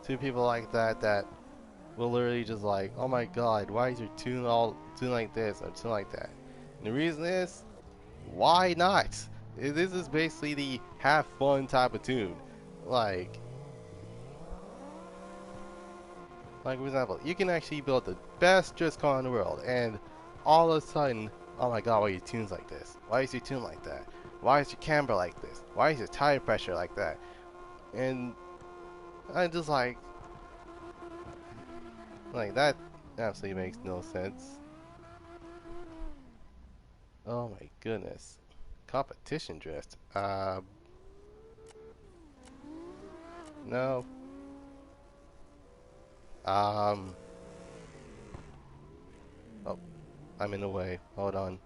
to people like that will literally just like, oh my God, why is your tune like this or tune like that? And the reason is, why not? This is basically the have fun type of tune. Like, like for example, you can actually build the best drift car in the world, and all of a sudden, oh my God, why are your tunes like this? Why is your tune like that? Why is your camber like this? Why is your tire pressure like that? And I just like that absolutely makes no sense. Oh my goodness. Competition drift. No. Um, oh, I'm in the way. Hold on.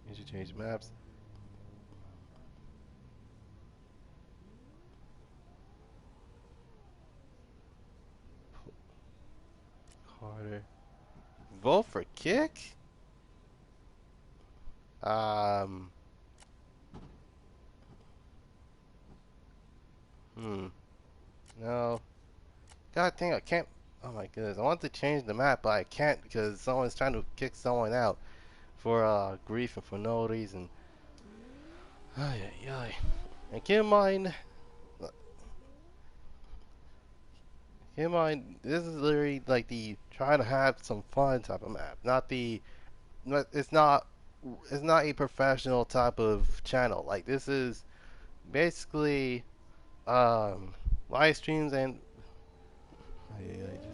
You should change maps. Carter. Vote for kick? Um, hmm. No. God dang, I can't. Oh my goodness. I want to change the map, but I can't because someone's trying to kick someone out for grief and for no reason. Ay, ay, ay. And keep in mind, this is literally like the try to have some fun type of map, not the. It's not. It's not a professional type of channel. Like this is basically live streams and. I just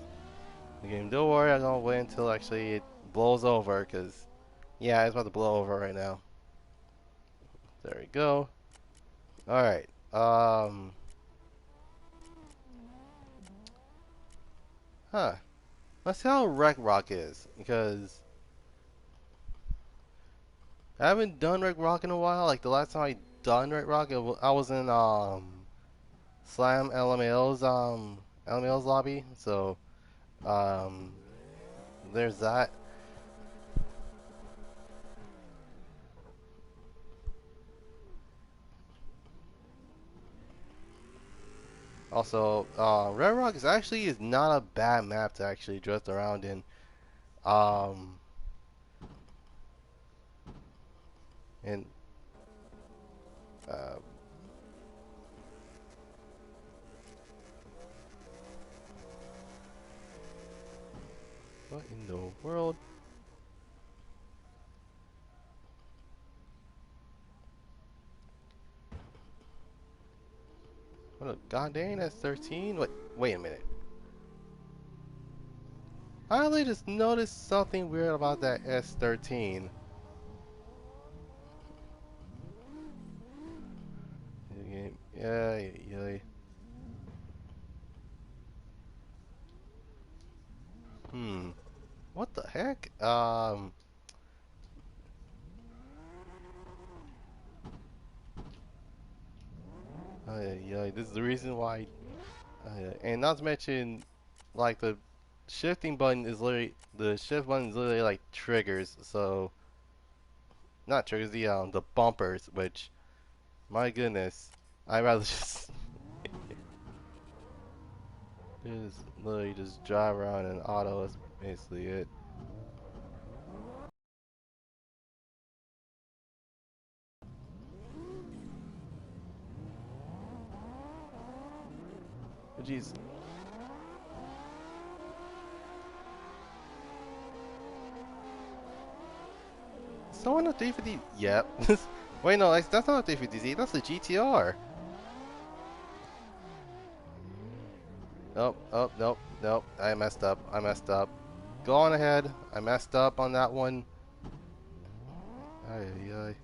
the game. Don't worry, I'm gonna wait until actually it blows over, cause yeah, it's about to blow over right now. There we go. All right. Huh. Let's see how Wreck Rock is, because I haven't done Red Rock in a while. Like the last time I done Red Rock, I was in Slam LMAO's lobby. So um there's that. Also, Red Rock is not a bad map to actually drift around in. Um, and uh, what in the world? What a goddamn S13? Wait a minute. I only just noticed something weird about that S13. Yeah, yeah, yeah. Hmm. What the heck? Yeah, this is the reason why. And not to mention, like the shifting button is literally the shift button is literally like triggers. So not triggers, the bumpers, which my goodness, I'd rather just literally just drive around in auto. That's basically it. But jeez, someone a 350. Yep. Wait, no, that's not a 350Z. That's a GTR. Nope. Oh, nope. Nope. I messed up. I messed up. Go on ahead. I messed up on that one. Ay, ay, ay.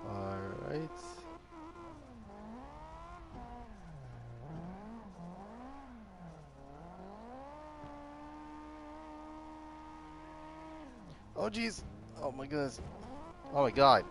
Alright. Oh, jeez. Oh, my goodness. Oh, my God.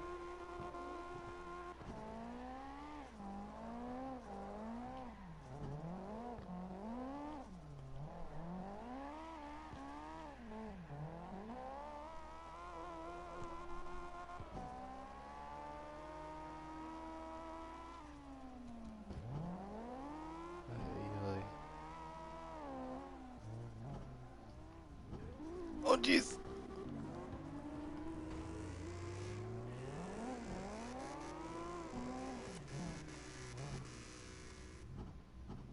Ay, ay. Oh, jeez.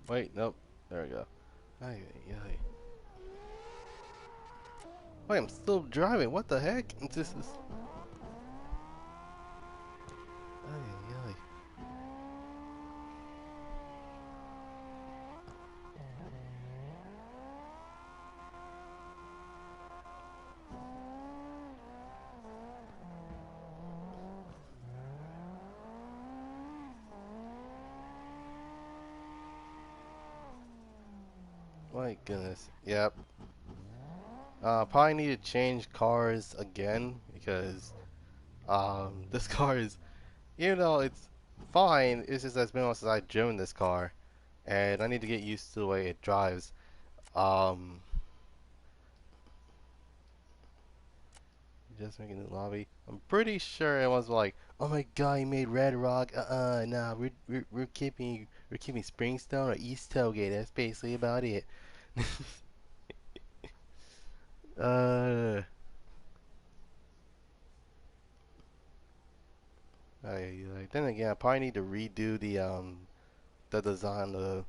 Wait, nope. There we go. Ay, ay, ay. Wait, I'm still driving. What the heck? This is. Ay, ay, ay. My goodness. Yep. Probably need to change cars again because this car is, even though it's fine, it's just that it's been a while since I've driven this car, and I need to get used to the way it drives. Um, just making the lobby. I'm pretty sure it was like, oh my god, you made Red Rock. Nah, we're keeping Springstone or East Tailgate. That's basically about it. uh, then again, I probably need to redo the design of the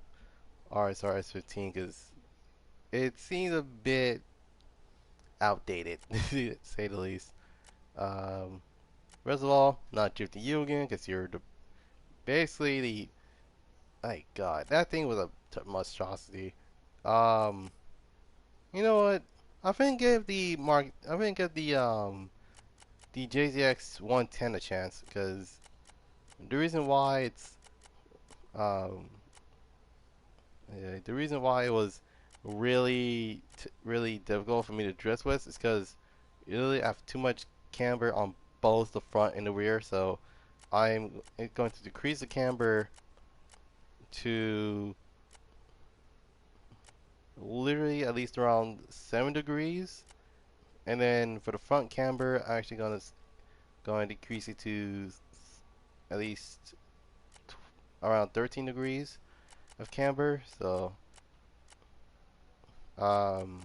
RSRS 15 because it seems a bit outdated, to say the least. Um, First of all, not drifting you again because you're basically the. My God, that thing was a monstrosity. Um, you know what? I think give the JZX 110 a chance because the reason why it's Yeah, the reason why it was really difficult for me to drift with is because you really have too much camber on both the front and the rear. So I'm going to decrease the camber to literally at least around 7 degrees, and then for the front camber, I'm actually going to decrease it to at least around 13 degrees of camber. So um,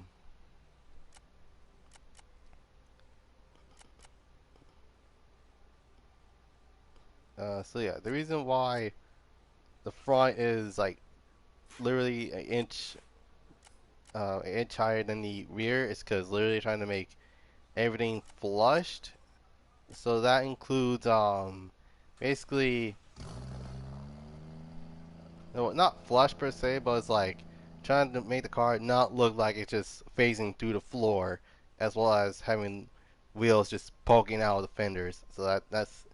so yeah, the reason why the front is like literally an inch higher than the rear is because literally trying to make everything flushed. So that includes basically, no, not flush per se, but it's like trying to make the car not look like it's just phasing through the floor, as well as having wheels just poking out of the fenders. So that's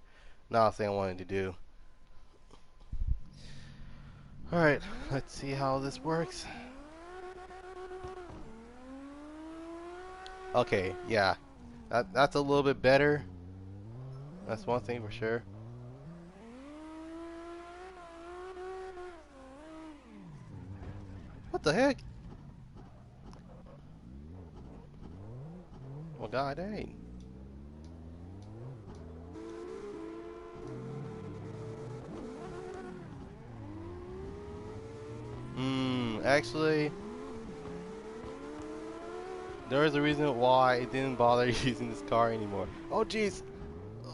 not a thing I wanted to do. All right, let's see how this works. Okay, yeah, that's a little bit better. That's one thing for sure. What the heck? Oh god dang. Actually, there is a reason why I didn't bother using this car anymore. Oh jeez.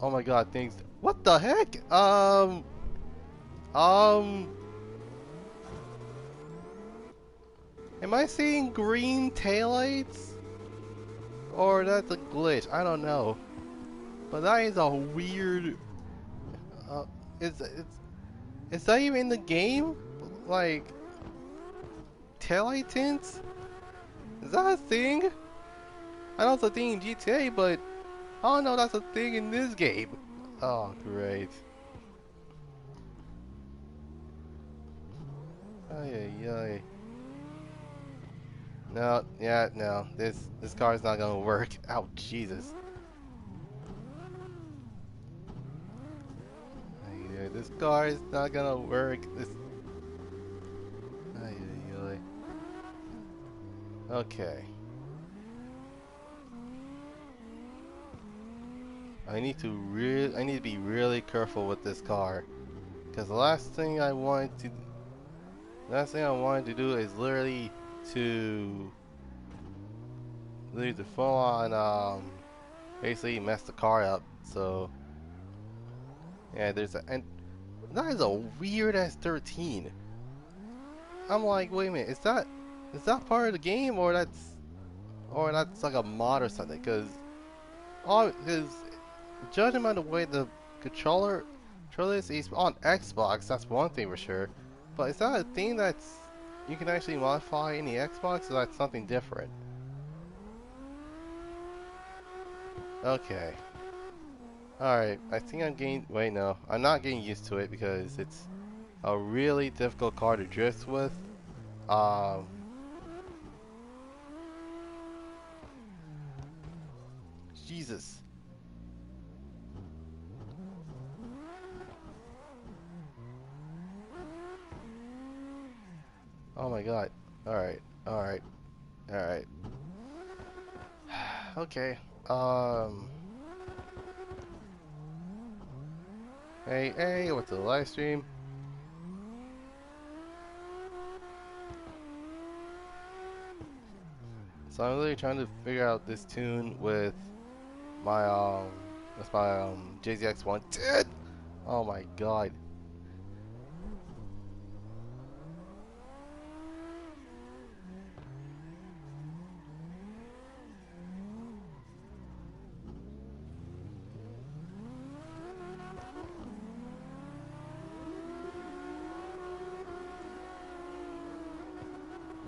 Oh my god, things. What the heck? Um, am I seeing green taillights? Or that's a glitch? I don't know. But that is a weird. Uh, is that even in the game? Like taillight tints? Is that a thing? I know it's a thing in GTA, but I don't know that's a thing in this game. Oh great. Ay ay ay. No, yeah, no. This car is not gonna work. Ow, Jesus. Ay, ay, this car is not gonna work. This. Ay, ay, ay. Okay. I need to be really careful with this car, because the last thing I wanted to do is to literally to full on basically mess the car up. So yeah, and that is a weird ass 13. I'm like, wait a minute, is that part of the game or that's like a mod or something? Because judging by the way the controller is on Xbox, that's one thing for sure. But is that a thing that's you can actually modify in the Xbox, or that's something different? Okay. Alright, I think I'm getting. Wait, no. I'm not getting used to it because it's a really difficult car to drift with. Um. Jesus. Oh my god. Alright. Alright. Alright. Okay. Um. Hey, hey, what's the live stream? So I'm really trying to figure out this tune my JZX110. Oh my god.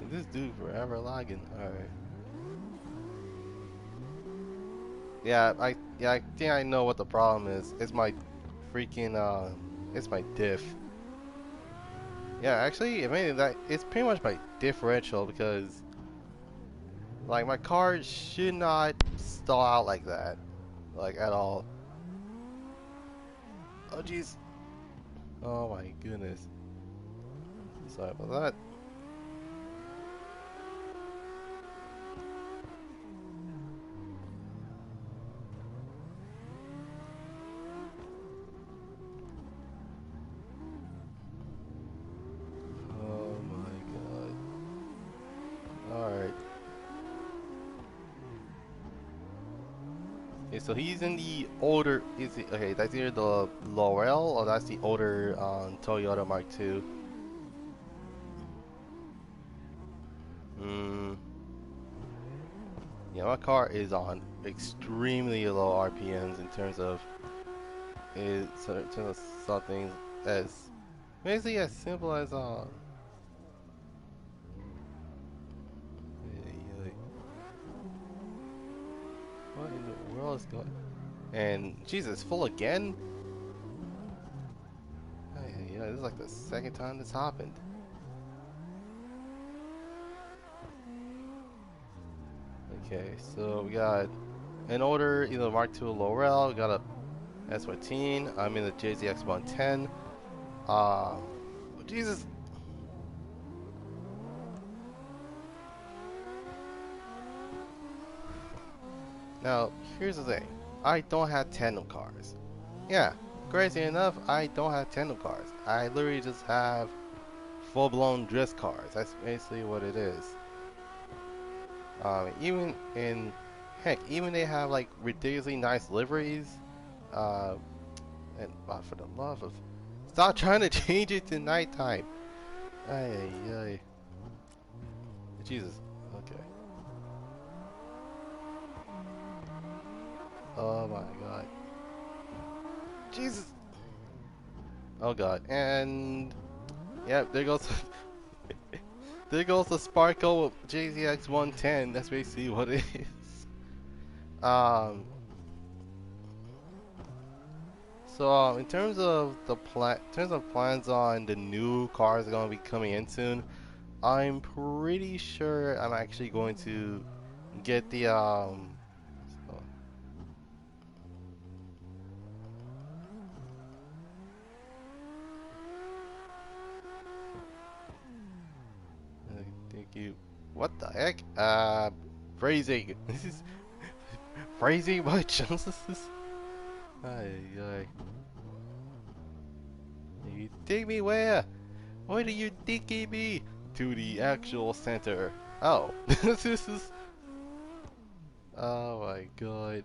This dude forever lagging. Alright. Yeah, I think I know what the problem is. It's my freaking it's my diff. Yeah, actually, if anything, that it's pretty much my differential because like my car should not stall out like that, like at all. Oh jeez. Oh my goodness. Sorry about that. Oh my god. Alright. Okay, so he's in the older. Is it okay? That's either the Laurel or that's the older Toyota Mark II. Hmm. Yeah, my car is on extremely low RPMs in terms of in terms of something as basically as simple as what in the world is going? And Jesus, full again? Yeah, this is like the second time this happened. Okay, so we got an older, Mark II Laurel. We got a S14. I'm in the JZX 110. Jesus. Now, here's the thing. I don't have tandem cars. Yeah, crazy enough, I don't have tandem cars. I literally just have full-blown drift cars. That's basically what it is. Even in, heck, even they have like ridiculously nice liveries. Uh, and for the love of, stop trying to change it to nighttime. Ay, ay, Jesus. Okay. Oh my God. Jesus. Oh God. And yeah, there goes there goes the Sparkle JZX 110. That's basically what it is. Um. So in terms of in terms of plans on the new cars that are gonna be coming in soon, I'm pretty sure I'm actually going to get the so, thank you. What the heck? Phrasing. This is phrasing by chances. Ay, ay. You take me where? Where do you take me? To the actual center. Oh, this is. Oh my god.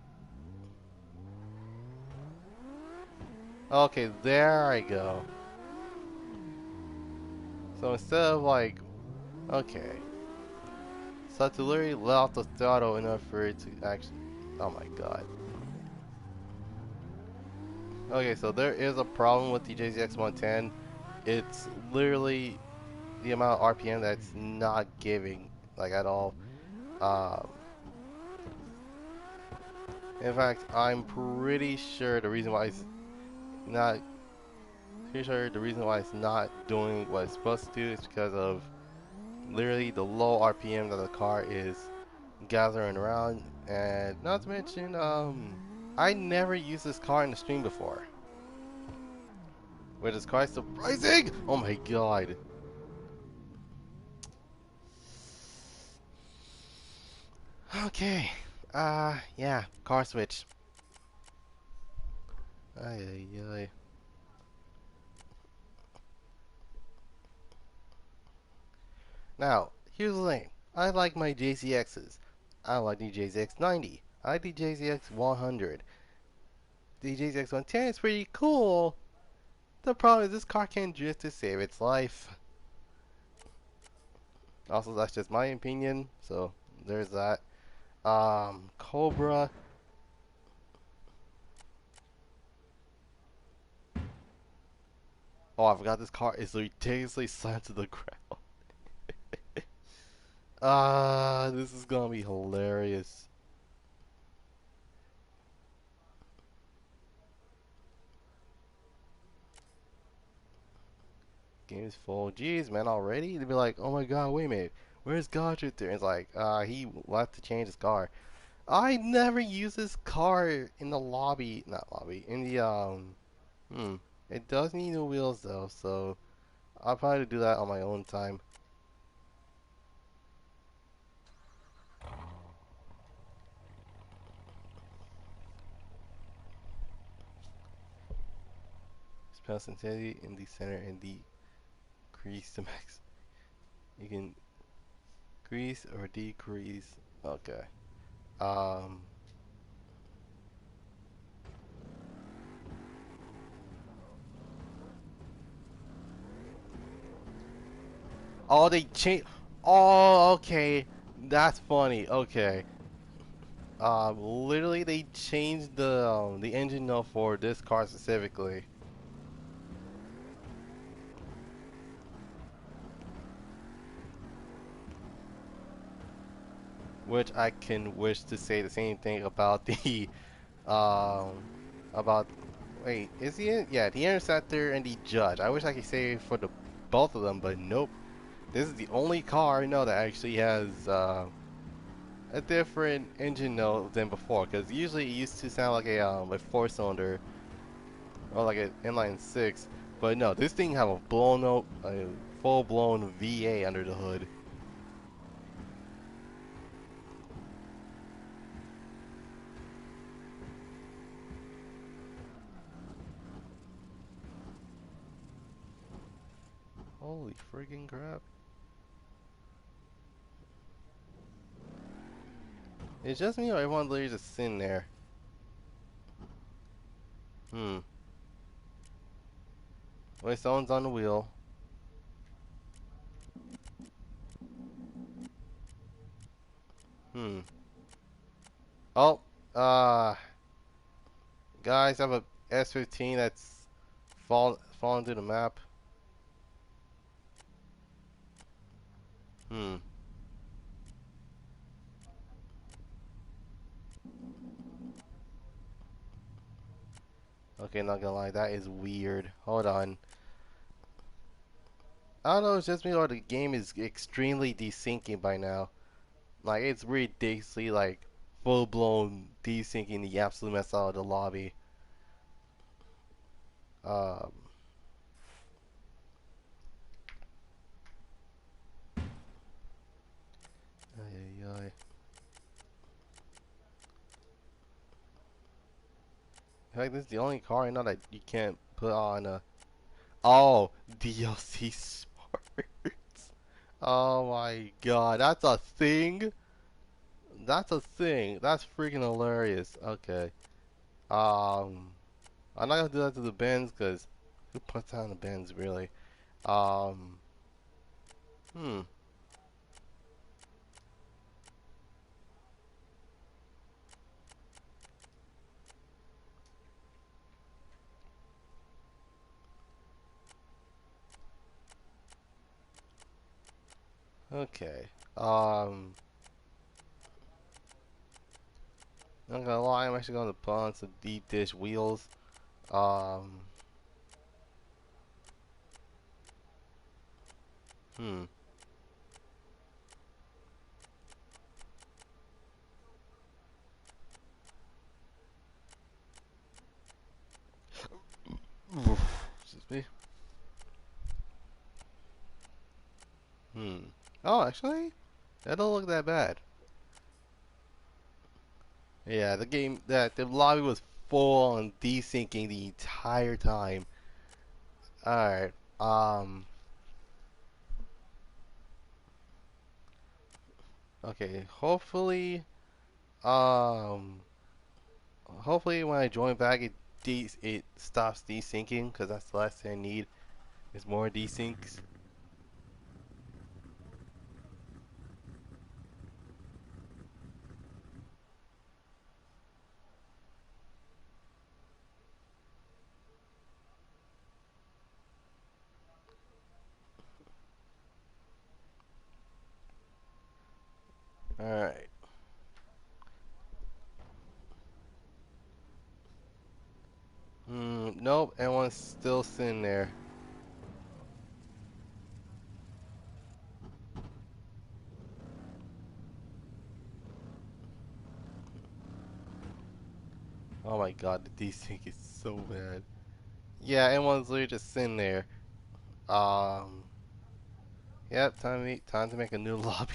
Okay, there I go. So instead of like, okay, so to literally let off the throttle enough for it to actually. Oh my god. Okay, so there is a problem with the JZX 110. It's literally the amount of RPM that's not giving, like at all. Um, in fact, I'm pretty sure the reason why it's not, pretty sure the reason why it's not doing what it's supposed to do is because of literally the low RPM that the car is gathering around, and not to mention, I never used this car in the stream before, which is quite surprising. Oh my god. Okay. Yeah, car switch. Ay, ay, ay. Now, here's the thing. I like my JZXs. I like the JZX 90. I like the JZX 100. The JZX 110 is pretty cool. The problem is this car can't drift to save its life. Also, that's just my opinion. So there's that. Cobra. Oh, I forgot this car is ridiculously slammed to the ground. This is gonna be hilarious. game is full. Jeez, man, already? They'd be like, oh my god, wait a minute. Where's Goddrifter? And it's like, he left to change his car. I never use this car in the lobby. Not lobby. In the, hmm. It does need new wheels, though, so I'll probably do that on my own time. Spell sensitivity in the center and decrease the max. You can increase or decrease. Okay. Um. Oh, they changed. Oh, okay. That's funny. Okay. Literally they changed the engine note for this car specifically, which I can wish to say the same thing about the um about wait, is he in? Yeah, the Interceptor and the Judge. I wish I could say for the both of them, but nope. This is the only car I know that actually has a different engine note than before, because usually it used to sound like four cylinder or like an inline six, but no, this thing have a blown out, a full blown VA under the hood. Holy friggin' crap! It's just me or everyone literally just sitting there. Hmm. Wait, someone's on the wheel. Hmm. Oh, uh, guys, I have a S15 that's fallen through the map. Hmm. Okay, not gonna lie, that is weird. Hold on. I don't know, it's just me or the game is extremely desyncing by now. Like, it's ridiculously, like, full-blown desyncing the absolute mess out of the lobby. Um, ay, ay, ay. In fact, this is the only car I know that you can't put on a... Oh, DLC smarts. Oh my god, that's a thing? That's a thing. That's freaking hilarious. Okay. Um, I'm not gonna do that to the Benz, because who puts on the Benz, really? Um, hmm. Okay. Um, I'm not gonna lie, I'm actually gonna put on some deep dish wheels. Um, hmm. Excuse me. Hmm. Oh, actually, that don't look that bad. Yeah, the lobby was full on desyncing the entire time. Alright. Okay. Um, hopefully when I join back, it stops desyncing, because that's the last thing I need is more desyncs. Alright. Nope, everyone's still sitting there. Oh my god, the desync is so bad. Yeah, everyone's literally just sitting there. Um, yep, time to make a new lobby.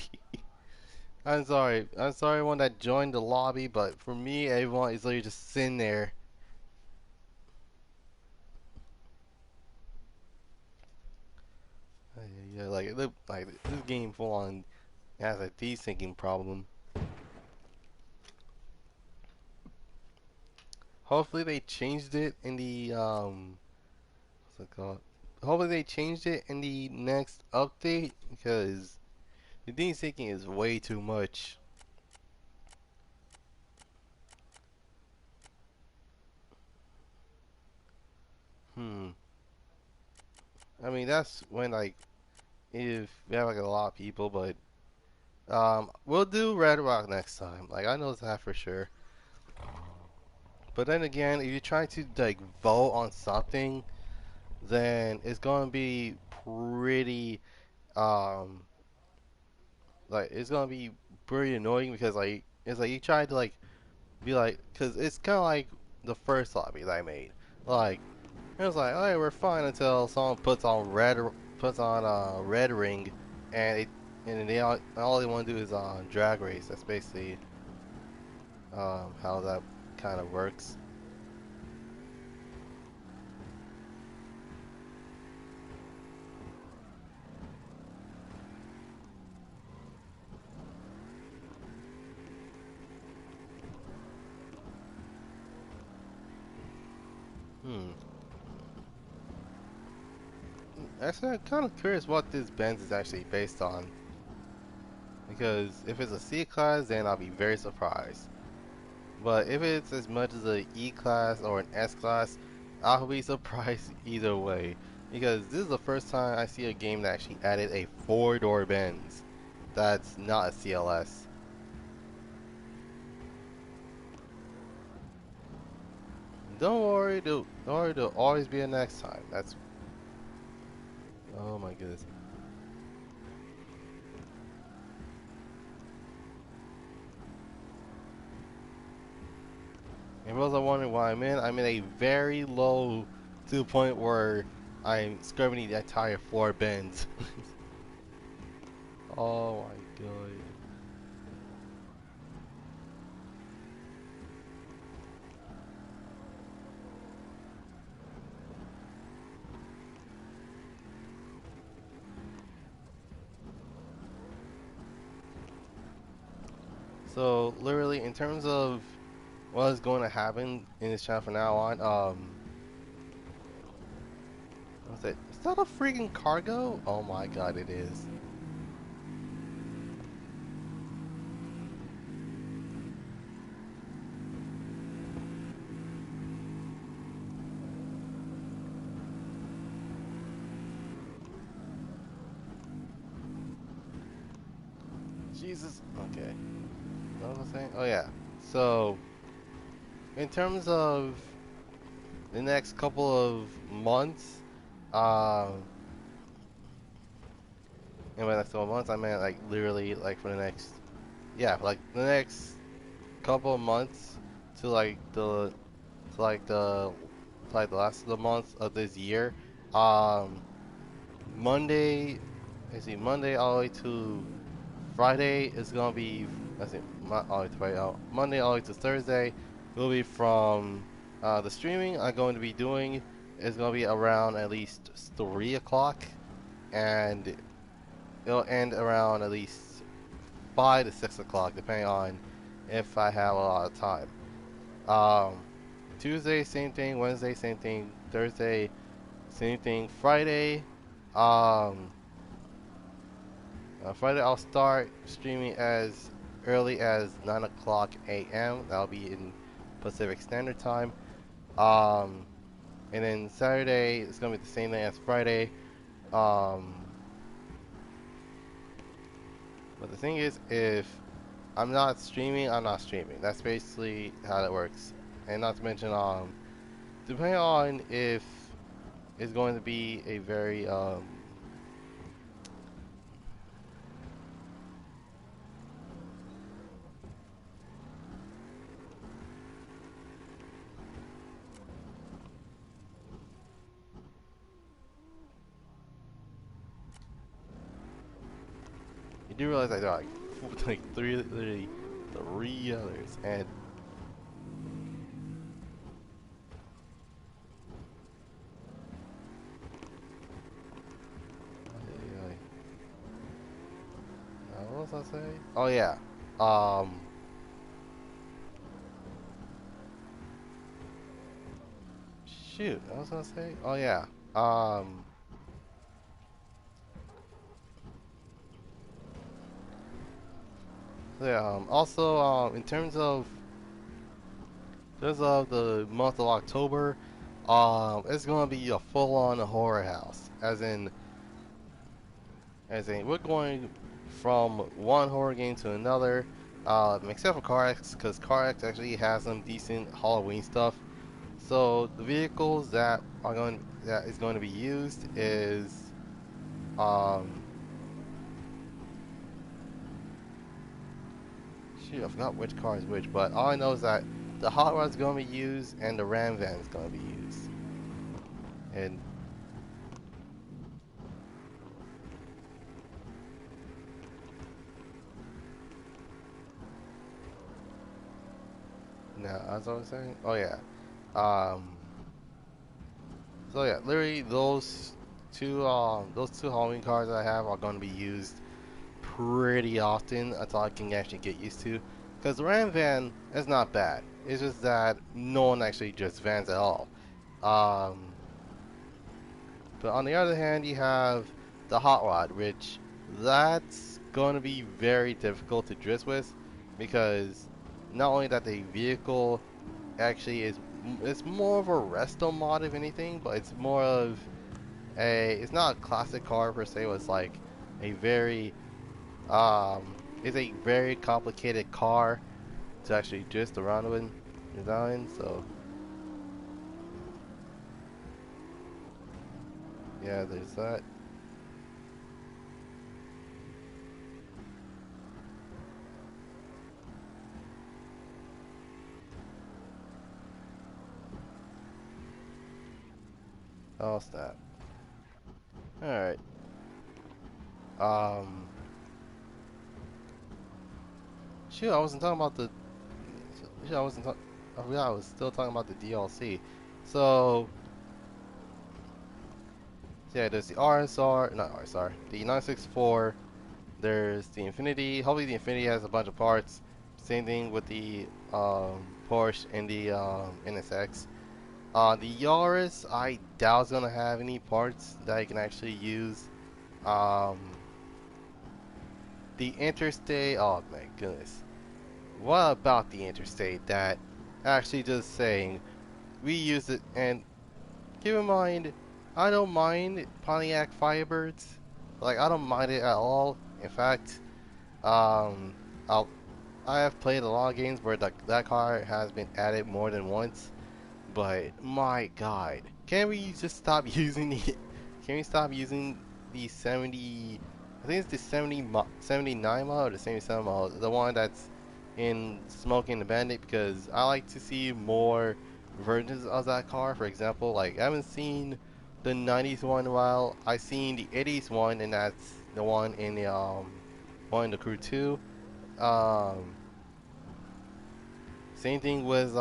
I'm sorry. I'm sorry everyone that joined the lobby, but for me, everyone is literally just sitting there. Yeah, like it look like this game full on has a desyncing problem. Hopefully they changed it in the what's it called? Hopefully they changed it in the next update because the desyncing is way too much. Hmm. I mean that's when like if we have like a lot of people, but we'll do Red Rock next time. Like I know that for sure. But then again, if you try to like vote on something, then it's gonna be pretty um it's gonna be pretty annoying because like it's like you try to like be like because it's kind of like the first lobby that I made. Like it was like, oh, we're fine until someone puts on a red ring, and it and all they want to do is drag race. That's basically how that kind of works. Hmm. Actually, I'm kind of curious what this Benz is actually based on. Because if it's a C class, then I'll be very surprised. But if it's as much as a E class or an S class, I'll be surprised either way. Because this is the first time I see a game that actually added a four-door Benz. That's not a CLS. Don't worry, there'll always be a next time. That's oh my goodness. And for those are wondering why I'm in a very low to the point where I'm scrubbing the entire floor bends. Oh my god. So literally, in terms of what is going to happen in this channel from now on, what's it? Is that a freaking cargo? Oh my god, it is. Jesus. Okay. What was I saying? Oh yeah. So in terms of the next couple of months, um, in my next couple of months, I meant like literally like for the next, yeah, like the next couple of months to like the to like the to like the last of the months of this year. Um, Monday, let's see, Monday all the way to Friday is gonna be, let's see, all the way to Friday, Monday all the way to Thursday will be from the streaming I'm going to be doing is gonna be around at least 3 o'clock, and it'll end around at least 5 to 6 o'clock, depending on if I have a lot of time. Um, Tuesday, same thing. Wednesday, same thing. Thursday, same thing. Um, Friday, I'll start streaming as early as 9 o'clock a.m. That'll be in Pacific Standard Time. Um, and then Saturday, it's going to be the same thing as Friday. Um, but the thing is, if I'm not streaming, I'm not streaming. That's basically how that works. And not to mention, depending on if it's going to be a very, You do realize that there are like three, literally three others, and what was I saying? Oh yeah. Um. Shoot. What was I saying? Oh yeah. Um. Yeah. Also, in terms of the month of October, it's gonna be a full-on horror house. As in, we're going from one horror game to another. Except for CarX, because CarX actually has some decent Halloween stuff. So the vehicles that is going to be used is um shoot, I forgot which car is which, but all I know is that the Hot Rod is going to be used and the Ram Van is going to be used. And now, as I was saying, oh yeah, um, so yeah, literally those two Halloween cars that I have are going to be used pretty often until I can actually get used to. Because the Ram Van is not bad. It's just that no one actually just vans at all. Um, but on the other hand, you have the Hot Rod, which that's going to be very difficult to drift with because not only that the vehicle actually is it's more of a resto mod if anything, but it's more of it's not a classic car per se. It's like a very it's a very complicated car to actually drift around with design. So yeah, there's that. Oh snap! All right. Um, shoot, I wasn't talking about the. Shoot, I wasn't. I forgot I was still talking about the DLC. So yeah, there's the RSR, not RSR, the 964. There's the Infinity. Hopefully, the Infinity has a bunch of parts. Same thing with the Porsche and the NSX. The Yaris, I doubt it's gonna have any parts that you can actually use. Um, the Interstate, oh my goodness. What about the Interstate that actually just saying we use it and keep in mind, I don't mind Pontiac Firebirds. Like, I don't mind it at all. In fact, um, I'll, I have played a lot of games where that car has been added more than once. But my God, can we just stop using the? Can we stop using the 70? I think it's the 79 model or the 77 model, the one that's in Smoking the Bandit, because I like to see more versions of that car. For example, like I haven't seen the 90s one in a while. I've seen the 80s one, and that's the one in the Crew 2. Um, Same thing with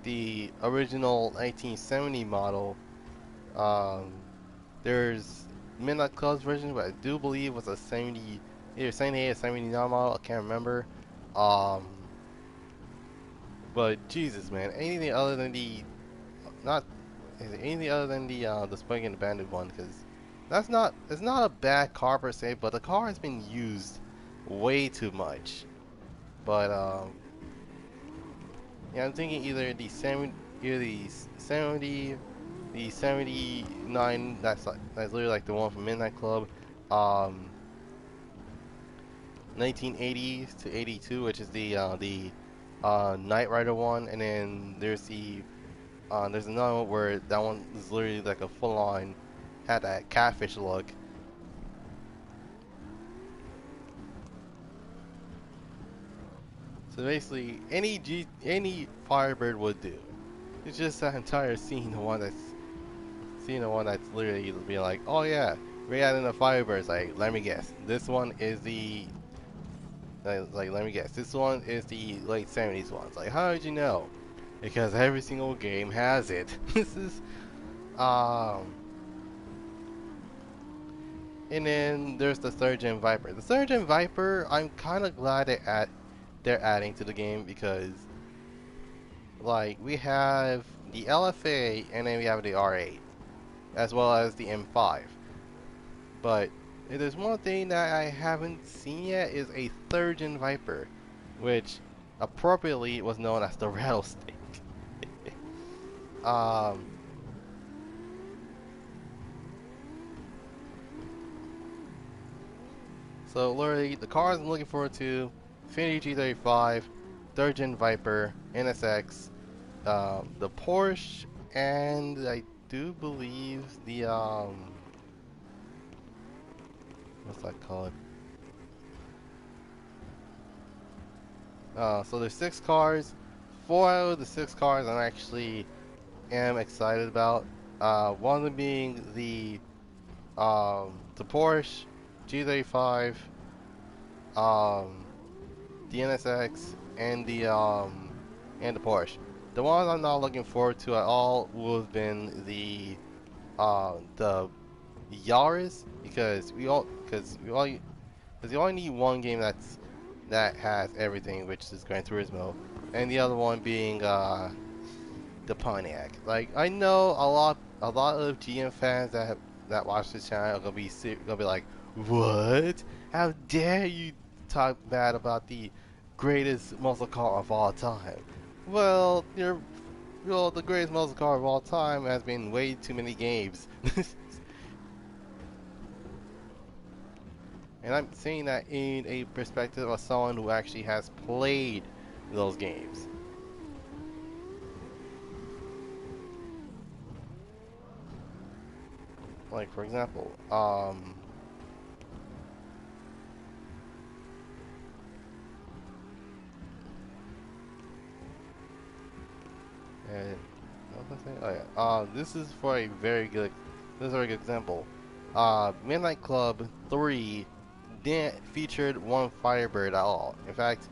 the original 1970 model. Um, there's Midnight Club's version, but I do believe was a 70, either 78 or 79 model. I can't remember. Um, but Jesus, man, anything other than not anything other than the Spring and the Bandit one, because it's not a bad car per se, but the car has been used way too much. But yeah, I'm thinking either the 70, the 79. That's literally like the one from Midnight Club. Um, 1980s to 82, which is the Knight Rider one, and then there's another one where that one is literally like a full on had that catfish look. So basically, any Firebird would do. It's just that entire scene, the one that's literally being like, oh yeah, we got in the Firebirds. Like, let me guess. This one is the let me guess. This one is the late '70s ones. Like, how did you know? Because every single game has it. This is um. And then there's the third gen Viper. The third gen Viper, I'm kind of glad they're adding to the game because like we have the LFA and then we have the R8 as well as the M5. But if there's one thing that I haven't seen yet is a third gen Viper, which appropriately was known as the Rattlesnake. um, so literally the cars I'm looking forward to: Infiniti G35, third gen Viper, NSX, the Porsche, and I do believe the what's that called? So there's 6 cars. 4 out of the 6 cars I actually am excited about. One of them being the Porsche G35, um, the NSX, and the Porsche. The ones I'm not looking forward to at all would have been the Yaris because you only need one game that has everything, which is Gran Turismo, and the other one being the Pontiac. Like I know a lot of GM fans that watch this channel are gonna be like, what? How dare you talk bad about the greatest muscle car of all time? Well, the greatest muscle car of all time has been way too many games. And I'm saying that in a perspective of someone who actually has played those games. Like for example, and what was I saying? Oh yeah, this is for a very good, this is a very good example. Midnight Club 3 didn't featured one Firebird at all. In fact,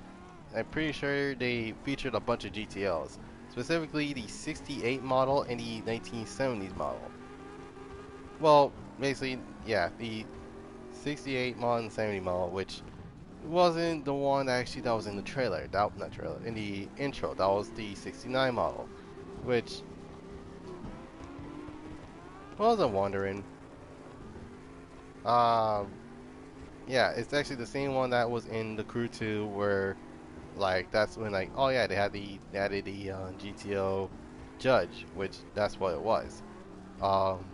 I'm pretty sure they featured a bunch of GTLs, specifically the '68 model and the 1970s model. Well, basically, yeah, the '68 model and '70 model, which wasn't the one actually that was in the trailer. That not trailer in the intro. That was the '69 model, which wasn't wondering. Um, yeah, it's actually the same one that was in the Crew 2, where like that's when like oh yeah they added the GTO Judge, which that's what it was. Um,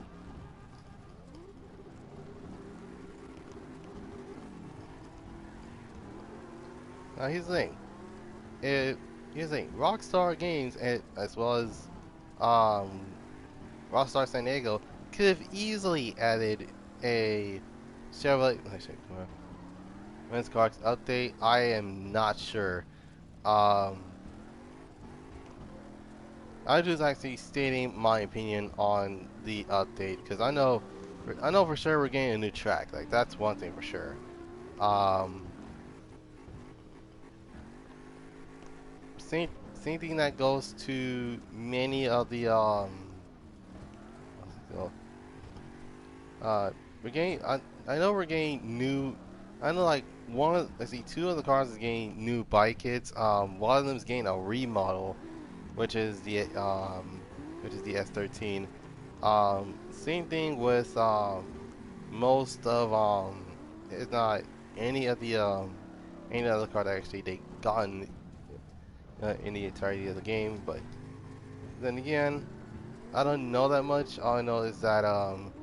now here's the thing. It Here's the thing. Rockstar Games as well as um Rockstar San Diego could have easily added a Chevrolet. When's cards update? I am not sure. Um, I just actually stating my opinion on the update because I know for sure we're getting a new track. Like that's one thing for sure. Um, same thing that goes to many of the what's it called? We're getting. I know we're getting new. I know like let's see, 2 of the cars is getting new bike kits. One of them is getting a remodel, which is the S13. Same thing with most of it's not any of the any other car that actually they gotten in the entirety of the game. But then again, I don't know that much. All I know is that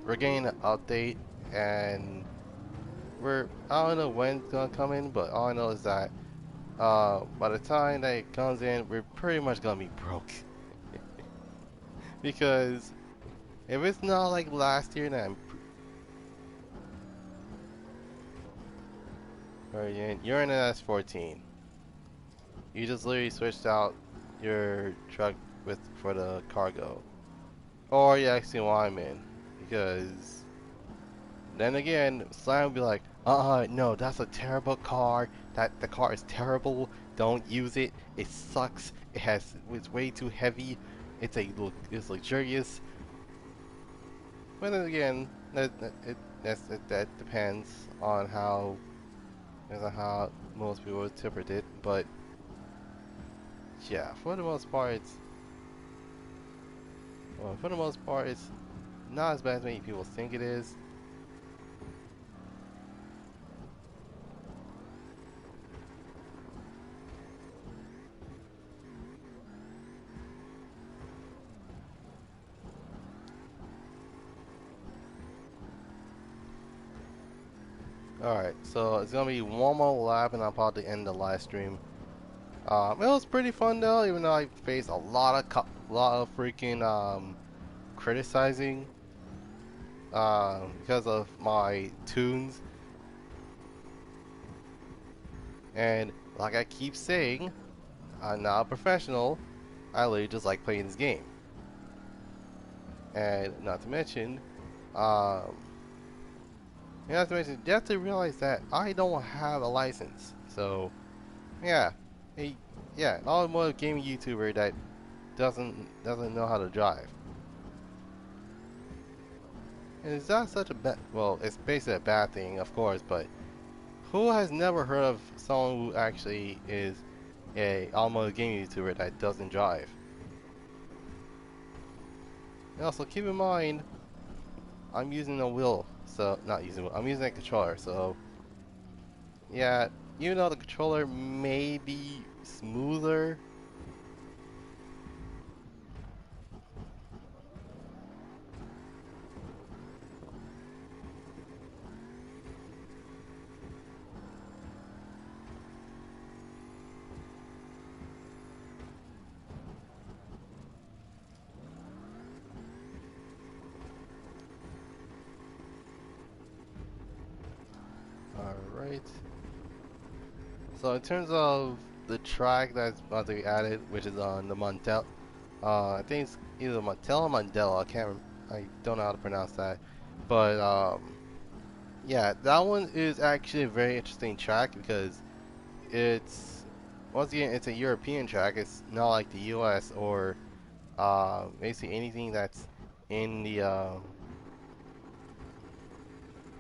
we're getting an update, and I don't know when it's gonna come in, but all I know is that by the time that it comes in, we're pretty much gonna be broke. Because if it's not like last year, then you're in an S14. You just literally switched out your truck for the cargo, or you actually want I'm in, because Then again, Slam will be like, no, that's a terrible car. The car is terrible. Don't use it. It sucks. It's way too heavy. It's luxurious. But then again, that depends on how most people interpret it. But yeah, for the most part, it's not as bad as many people think it is. Alright, so it's gonna be one more lap and I'll probably end the live stream. It was pretty fun though, even though I faced a lot of freaking criticizing because of my tunes. And like I keep saying, I'm not a professional. I literally just like playing this game. And not to mention, um, you have to realize that I don't have a license. So yeah, hey, yeah, automotive gaming YouTuber that doesn't know how to drive. And it's not such a bad. Well, it's basically a bad thing, of course. But who has never heard of someone who actually is a automotive gaming YouTuber that doesn't drive? And also keep in mind, I'm using a wheel, so not using. I'm using a controller, so yeah. Even though the controller may be smoother. All right. So in terms of the track that's about to be added, which is on the Montel, I think it's either Montel or Mandela. I don't know how to pronounce that, but yeah, that one is actually a very interesting track because it's once again it's a European track. It's not like the U.S. or basically anything that's in the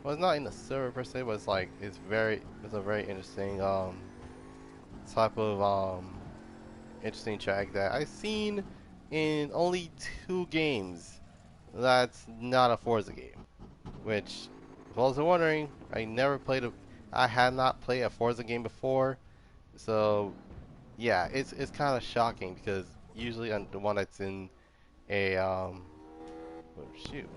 well, it's not in the server per se, but it's a very interesting type of interesting track that I've seen in only two games. That's not a Forza game. Which, if I was wondering, I had not played a Forza game before. So yeah, it's kind of shocking because usually I'm the one that's in a oh, shoot.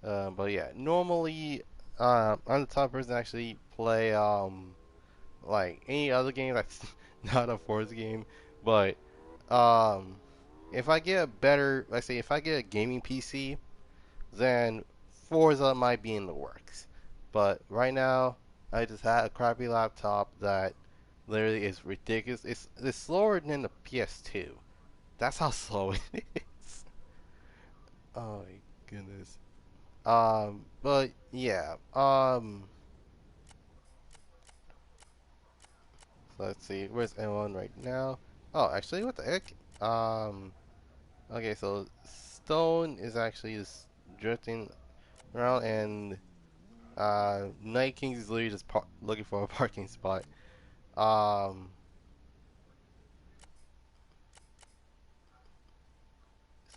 But yeah, normally I'm the type of person to actually play like any other game that's not a Forza game. But um, if I get a better, let's say if I get a gaming PC, then Forza might be in the works. But right now, I just had a crappy laptop that literally is ridiculous. It's slower than the PS2. That's how slow it is. Oh my goodness. But yeah. So let's see. Where's everyone right now? Oh, actually, what the heck? Okay, so Stone is actually just drifting around, and Night King is literally just looking for a parking spot. Um,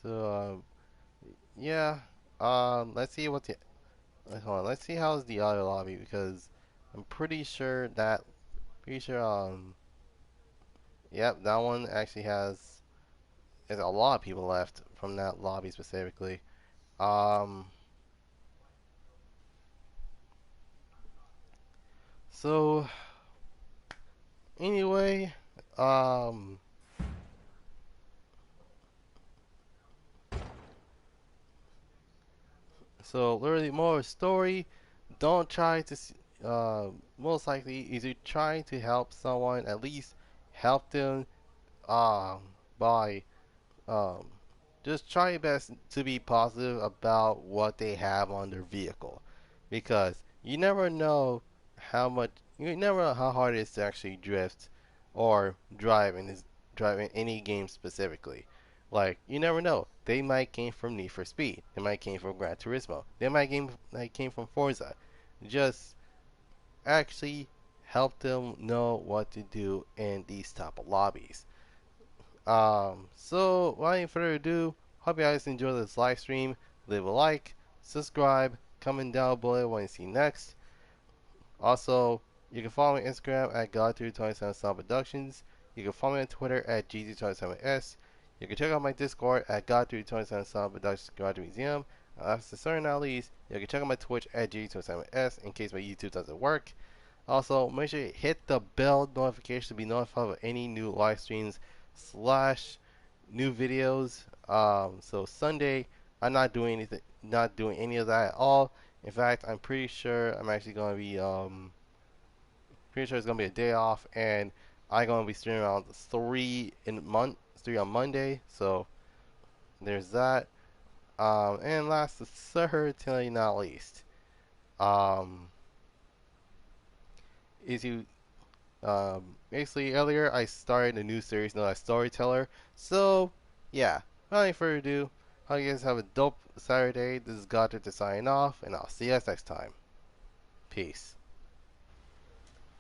so yeah. Let's see what the hold on. Let's see how's the other lobby because I'm pretty sure yep, that one actually has a lot of people left from that lobby specifically. Um, so anyway, um, so literally more story. Don't try to most likely is you trying to help someone, at least help them um by um just try your best to be positive about what they have on their vehicle, because you never know you never know how hard it is to actually drift or drive in any game specifically. Like you never know. They might came from Need for Speed. They might came from Gran Turismo. They came from Forza. Just actually help them know what to do in these type of lobbies. So without further ado, hope you guys enjoy this live stream. Leave a like, subscribe, comment down below what you see next. Also, you can follow me on Instagram at Goddrifter247sun Productions. You can follow me on Twitter at GD27S. You can check out my Discord at Goddrifter247sun Productions Garage Museum. Last but certainly not least, you can check out my Twitch at GD27S in case my YouTube doesn't work. Also, make sure you hit the bell notification to be notified of any new live streams slash new videos. So Sunday, I'm not doing any of that at all. In fact, I'm pretty sure I'm actually gonna be pretty sure it's gonna be a day off, and I'm gonna be streaming around 3 on Monday. So there's that. And last but certainly not least, um, is you basically earlier I started a new series known as Storyteller. So yeah, without any further ado, hope you guys have a dope Saturday. This is Goddrifter to sign off, and I'll see you guys next time. Peace.